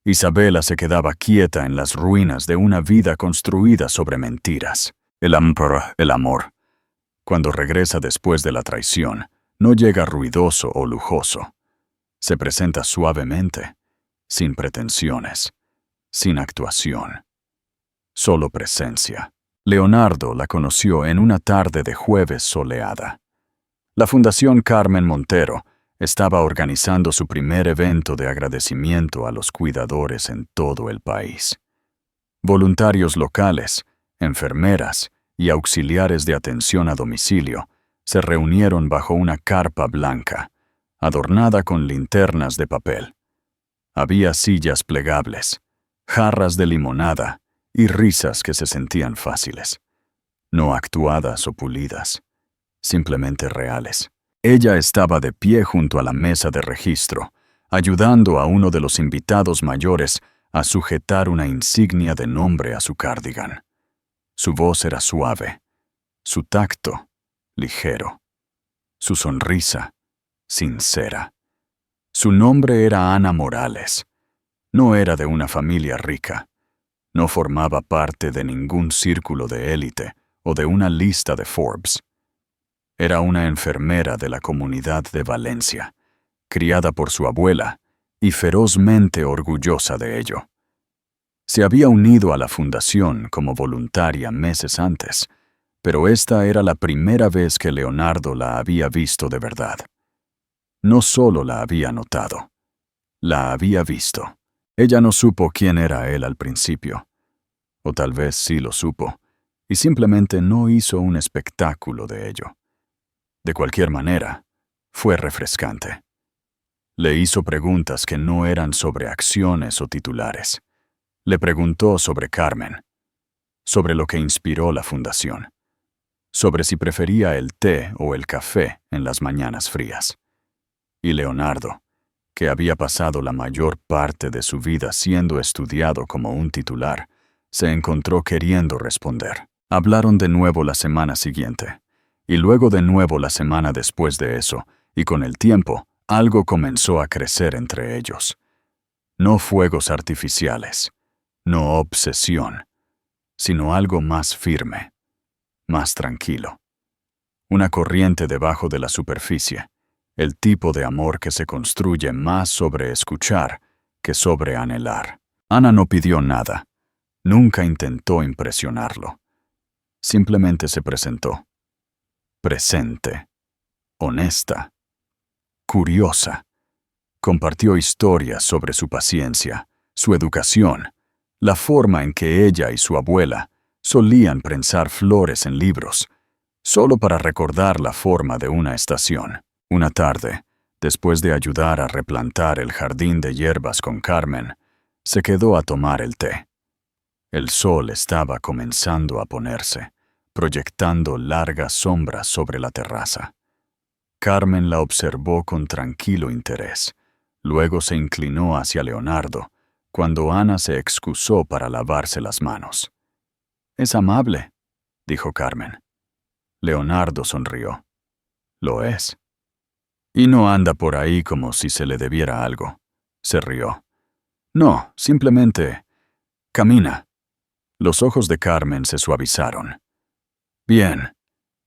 Isabela se quedaba quieta en las ruinas de una vida construida sobre mentiras. El amor, cuando regresa después de la traición, no llega ruidoso o lujoso. Se presenta suavemente, sin pretensiones, sin actuación. Solo presencia. Leonardo la conoció en una tarde de jueves soleada. La Fundación Carmen Montero estaba organizando su primer evento de agradecimiento a los cuidadores en todo el país. Voluntarios locales, enfermeras y auxiliares de atención a domicilio se reunieron bajo una carpa blanca, adornada con linternas de papel. Había sillas plegables, jarras de limonada y risas que se sentían fáciles, no actuadas o pulidas, simplemente reales. Ella estaba de pie junto a la mesa de registro, ayudando a uno de los invitados mayores a sujetar una insignia de nombre a su cardigan. Su voz era suave, su tacto, ligero, su sonrisa, sincera. Su nombre era Ana Morales. No era de una familia rica. No formaba parte de ningún círculo de élite o de una lista de Forbes. Era una enfermera de la comunidad de Valencia, criada por su abuela y ferozmente orgullosa de ello. Se había unido a la fundación como voluntaria meses antes, pero esta era la primera vez que Leonardo la había visto de verdad. No solo la había notado, la había visto. Ella no supo quién era él al principio, o tal vez sí lo supo, y simplemente no hizo un espectáculo de ello. De cualquier manera, fue refrescante. Le hizo preguntas que no eran sobre acciones o titulares. Le preguntó sobre Carmen, sobre lo que inspiró la fundación, sobre si prefería el té o el café en las mañanas frías. Y Leonardo, que había pasado la mayor parte de su vida siendo estudiado como un titular, se encontró queriendo responder. Hablaron de nuevo la semana siguiente, y luego de nuevo la semana después de eso, y con el tiempo, algo comenzó a crecer entre ellos. No fuegos artificiales, no obsesión, sino algo más firme, más tranquilo. Una corriente debajo de la superficie, el tipo de amor que se construye más sobre escuchar que sobre anhelar. Ana no pidió nada, nunca intentó impresionarlo. Simplemente se presentó. Presente, honesta, curiosa. Compartió historias sobre su paciencia, su educación, la forma en que ella y su abuela solían prensar flores en libros, solo para recordar la forma de una estación. Una tarde, después de ayudar a replantar el jardín de hierbas con Carmen, se quedó a tomar el té. El sol estaba comenzando a ponerse, proyectando largas sombras sobre la terraza. Carmen la observó con tranquilo interés. Luego se inclinó hacia Leonardo, cuando Ana se excusó para lavarse las manos. «Es amable», dijo Carmen. Leonardo sonrió. «Lo es». «Y no anda por ahí como si se le debiera algo», se rió. «No, simplemente camina». Los ojos de Carmen se suavizaron. «Bien,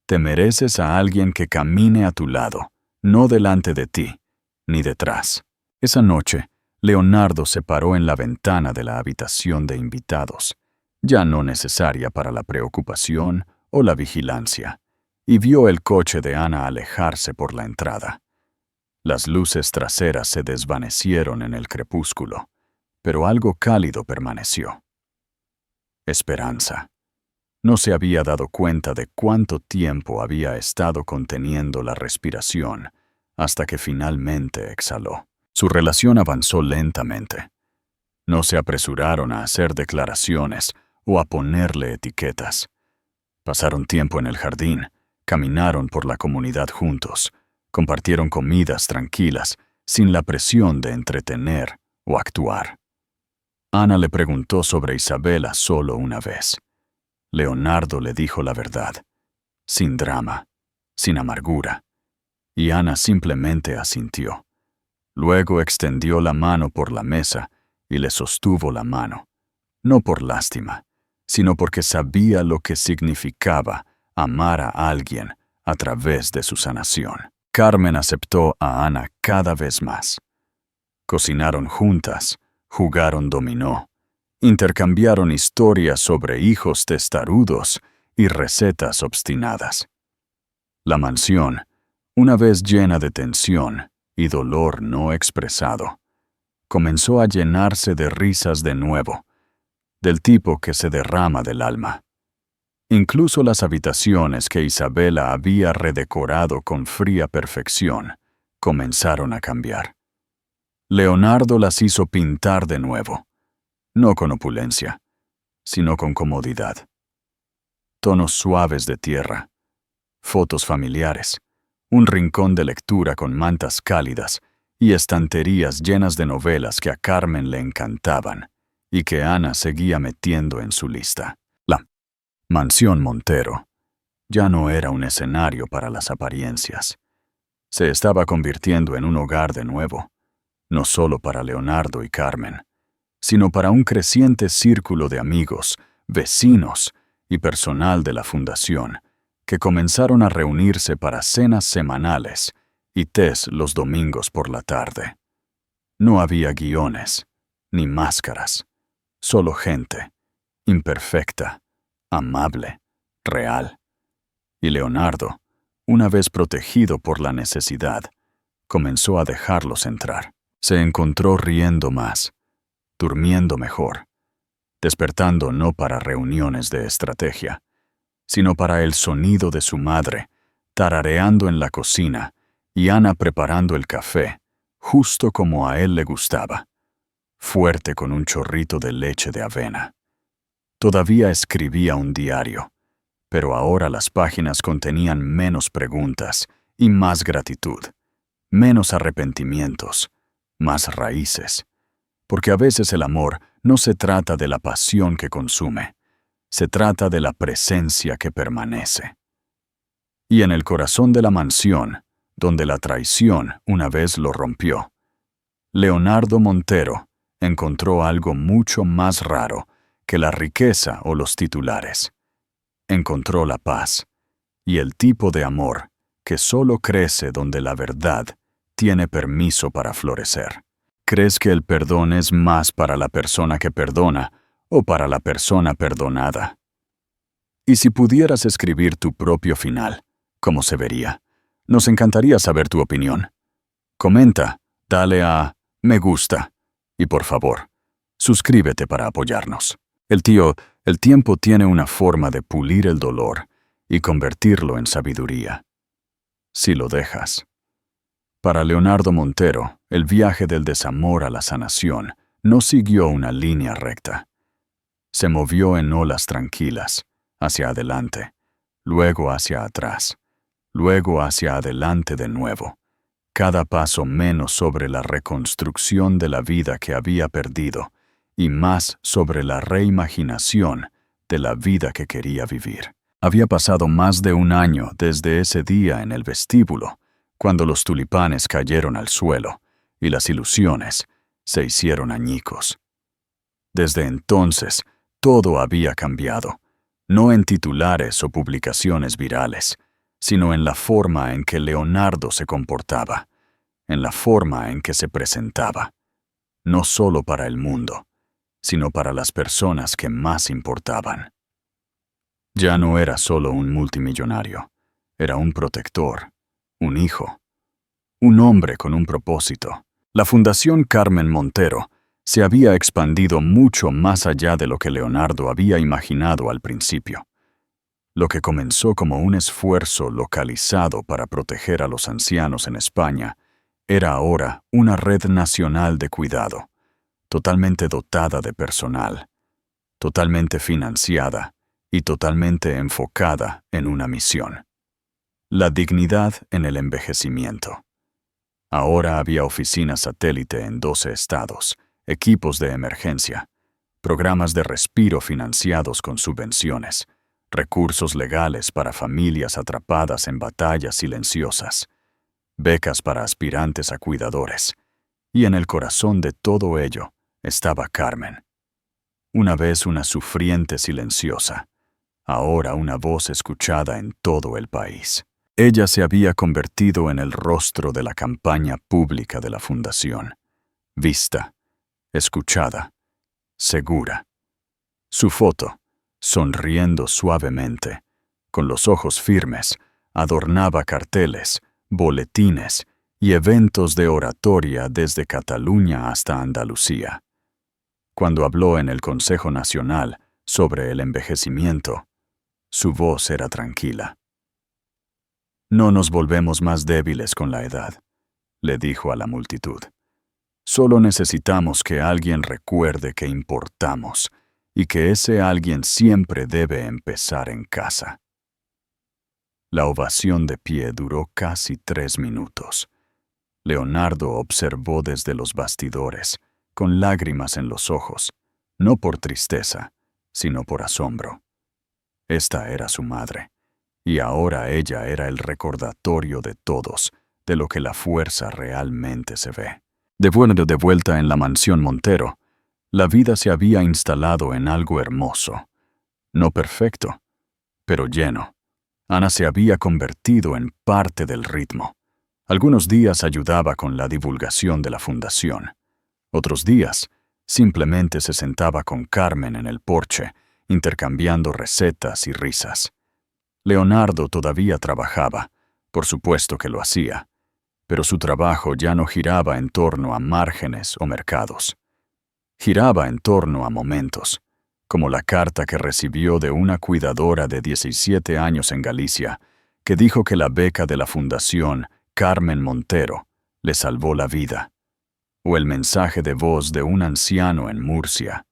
te mereces a alguien que camine a tu lado, no delante de ti, ni detrás». Esa noche, Leonardo se paró en la ventana de la habitación de invitados, ya no necesaria para la preocupación o la vigilancia, y vio el coche de Ana alejarse por la entrada. Las luces traseras se desvanecieron en el crepúsculo, pero algo cálido permaneció. Esperanza. No se había dado cuenta de cuánto tiempo había estado conteniendo la respiración hasta que finalmente exhaló. Su relación avanzó lentamente. No se apresuraron a hacer declaraciones o a ponerle etiquetas. Pasaron tiempo en el jardín, caminaron por la comunidad juntos, compartieron comidas tranquilas, sin la presión de entretener o actuar. Ana le preguntó sobre Isabela solo una vez. Leonardo le dijo la verdad, sin drama, sin amargura, y Ana simplemente asintió. Luego extendió la mano por la mesa y le sostuvo la mano, no por lástima, sino porque sabía lo que significaba amar a alguien a través de su sanación. Carmen aceptó a Ana cada vez más. Cocinaron juntas, jugaron dominó, intercambiaron historias sobre hijos testarudos y recetas obstinadas. La mansión, una vez llena de tensión y dolor no expresado, comenzó a llenarse de risas de nuevo, del tipo que se derrama del alma. Incluso las habitaciones que Isabela había redecorado con fría perfección comenzaron a cambiar. Leonardo las hizo pintar de nuevo, no con opulencia, sino con comodidad. Tonos suaves de tierra, fotos familiares, un rincón de lectura con mantas cálidas y estanterías llenas de novelas que a Carmen le encantaban y que Ana seguía metiendo en su lista. La Mansión Montero ya no era un escenario para las apariencias. Se estaba convirtiendo en un hogar de nuevo, no solo para Leonardo y Carmen, sino para un creciente círculo de amigos, vecinos y personal de la fundación, que comenzaron a reunirse para cenas semanales y tés los domingos por la tarde. No había guiones, ni máscaras, solo gente, imperfecta, amable, real. Y Leonardo, una vez protegido por la necesidad, comenzó a dejarlos entrar. Se encontró riendo más, durmiendo mejor, despertando no para reuniones de estrategia, sino para el sonido de su madre, tarareando en la cocina y Ana preparando el café, justo como a él le gustaba, fuerte con un chorrito de leche de avena. Todavía escribía un diario, pero ahora las páginas contenían menos preguntas y más gratitud, menos arrepentimientos, más raíces, porque a veces el amor no se trata de la pasión que consume, se trata de la presencia que permanece. Y en el corazón de la mansión, donde la traición una vez lo rompió, Leonardo Montero encontró algo mucho más raro que la riqueza o los titulares. Encontró la paz y el tipo de amor que solo crece donde la verdad tiene permiso para florecer. ¿Crees que el perdón es más para la persona que perdona o para la persona perdonada? Y si pudieras escribir tu propio final, ¿cómo se vería? Nos encantaría saber tu opinión. Comenta, dale a me gusta y por favor, suscríbete para apoyarnos. El tiempo tiene una forma de pulir el dolor y convertirlo en sabiduría. Si lo dejas. Para Leonardo Montero, el viaje del desamor a la sanación no siguió una línea recta. Se movió en olas tranquilas, hacia adelante, luego hacia atrás, luego hacia adelante de nuevo, cada paso menos sobre la reconstrucción de la vida que había perdido y más sobre la reimaginación de la vida que quería vivir. Había pasado más de un año desde ese día en el vestíbulo, cuando los tulipanes cayeron al suelo y las ilusiones se hicieron añicos. Desde entonces, todo había cambiado, no en titulares o publicaciones virales, sino en la forma en que Leonardo se comportaba, en la forma en que se presentaba, no solo para el mundo, sino para las personas que más importaban. Ya no era solo un multimillonario, era un protector, un hijo, un hombre con un propósito. La Fundación Carmen Montero se había expandido mucho más allá de lo que Leonardo había imaginado al principio. Lo que comenzó como un esfuerzo localizado para proteger a los ancianos en España era ahora una red nacional de cuidado, totalmente dotada de personal, totalmente financiada y totalmente enfocada en una misión: la dignidad en el envejecimiento. Ahora había oficinas satélite en 12 estados, equipos de emergencia, programas de respiro financiados con subvenciones, recursos legales para familias atrapadas en batallas silenciosas, becas para aspirantes a cuidadores, y en el corazón de todo ello estaba Carmen. Una vez una sufriente silenciosa, ahora una voz escuchada en todo el país. Ella se había convertido en el rostro de la campaña pública de la Fundación, vista, escuchada, segura. Su foto, sonriendo suavemente, con los ojos firmes, adornaba carteles, boletines y eventos de oratoria desde Cataluña hasta Andalucía. Cuando habló en el Consejo Nacional sobre el envejecimiento, su voz era tranquila. «No nos volvemos más débiles con la edad», le dijo a la multitud. «Solo necesitamos que alguien recuerde que importamos y que ese alguien siempre debe empezar en casa». La ovación de pie duró casi 3 minutos. Leonardo observó desde los bastidores, con lágrimas en los ojos, no por tristeza, sino por asombro. Esta era su madre, y ahora ella era el recordatorio de todos de lo que la fuerza realmente se ve. De vuelta en la mansión Montero, la vida se había instalado en algo hermoso, no perfecto, pero lleno. Ana se había convertido en parte del ritmo. Algunos días ayudaba con la divulgación de la fundación. Otros días, simplemente se sentaba con Carmen en el porche, intercambiando recetas y risas. Leonardo todavía trabajaba, por supuesto que lo hacía, pero su trabajo ya no giraba en torno a márgenes o mercados. Giraba en torno a momentos, como la carta que recibió de una cuidadora de 17 años en Galicia, que dijo que la beca de la Fundación Carmen Montero le salvó la vida, o el mensaje de voz de un anciano en Murcia,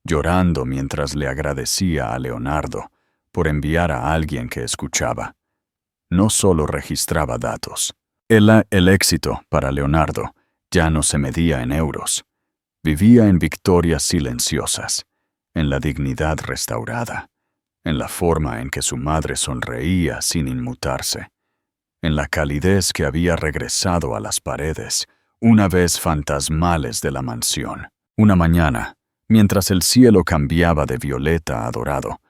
llorando mientras le agradecía a Leonardo por enviar a alguien que escuchaba. No solo registraba datos. El éxito, para Leonardo, ya no se medía en euros. Vivía en victorias silenciosas, en la dignidad restaurada, en la forma en que su madre sonreía sin inmutarse, en la calidez que había regresado a las paredes, una vez fantasmales de la mansión. Una mañana, mientras el cielo cambiaba de violeta a dorado,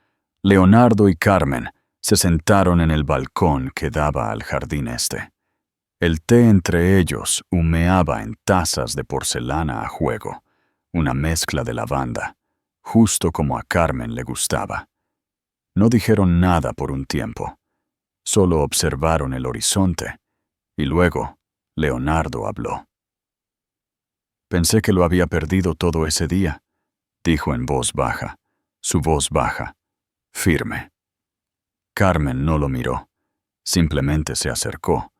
Leonardo y Carmen se sentaron en el balcón que daba al jardín este. El té entre ellos humeaba en tazas de porcelana a juego, una mezcla de lavanda, justo como a Carmen le gustaba. No dijeron nada por un tiempo, solo observaron el horizonte, y luego Leonardo habló. «Pensé que lo había perdido todo ese día», dijo en voz baja, su voz baja, firme. Carmen no lo miró, simplemente se acercó,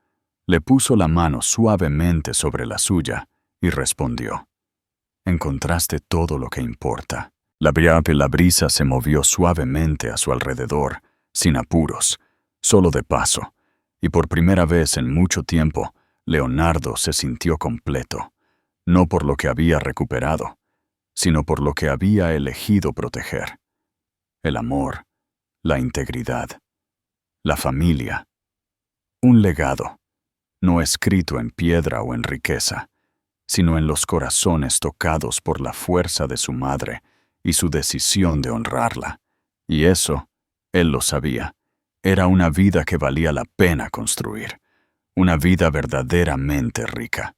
le puso la mano suavemente sobre la suya y respondió. «Encontraste todo lo que importa». La brisa se movió suavemente a su alrededor, sin apuros, solo de paso, y por primera vez en mucho tiempo, Leonardo se sintió completo, no por lo que había recuperado, sino por lo que había elegido proteger. El amor, la integridad, la familia, un legado, no escrito en piedra o en riqueza, sino en los corazones tocados por la fuerza de su madre y su decisión de honrarla. Y eso, él lo sabía, era una vida que valía la pena construir, una vida verdaderamente rica.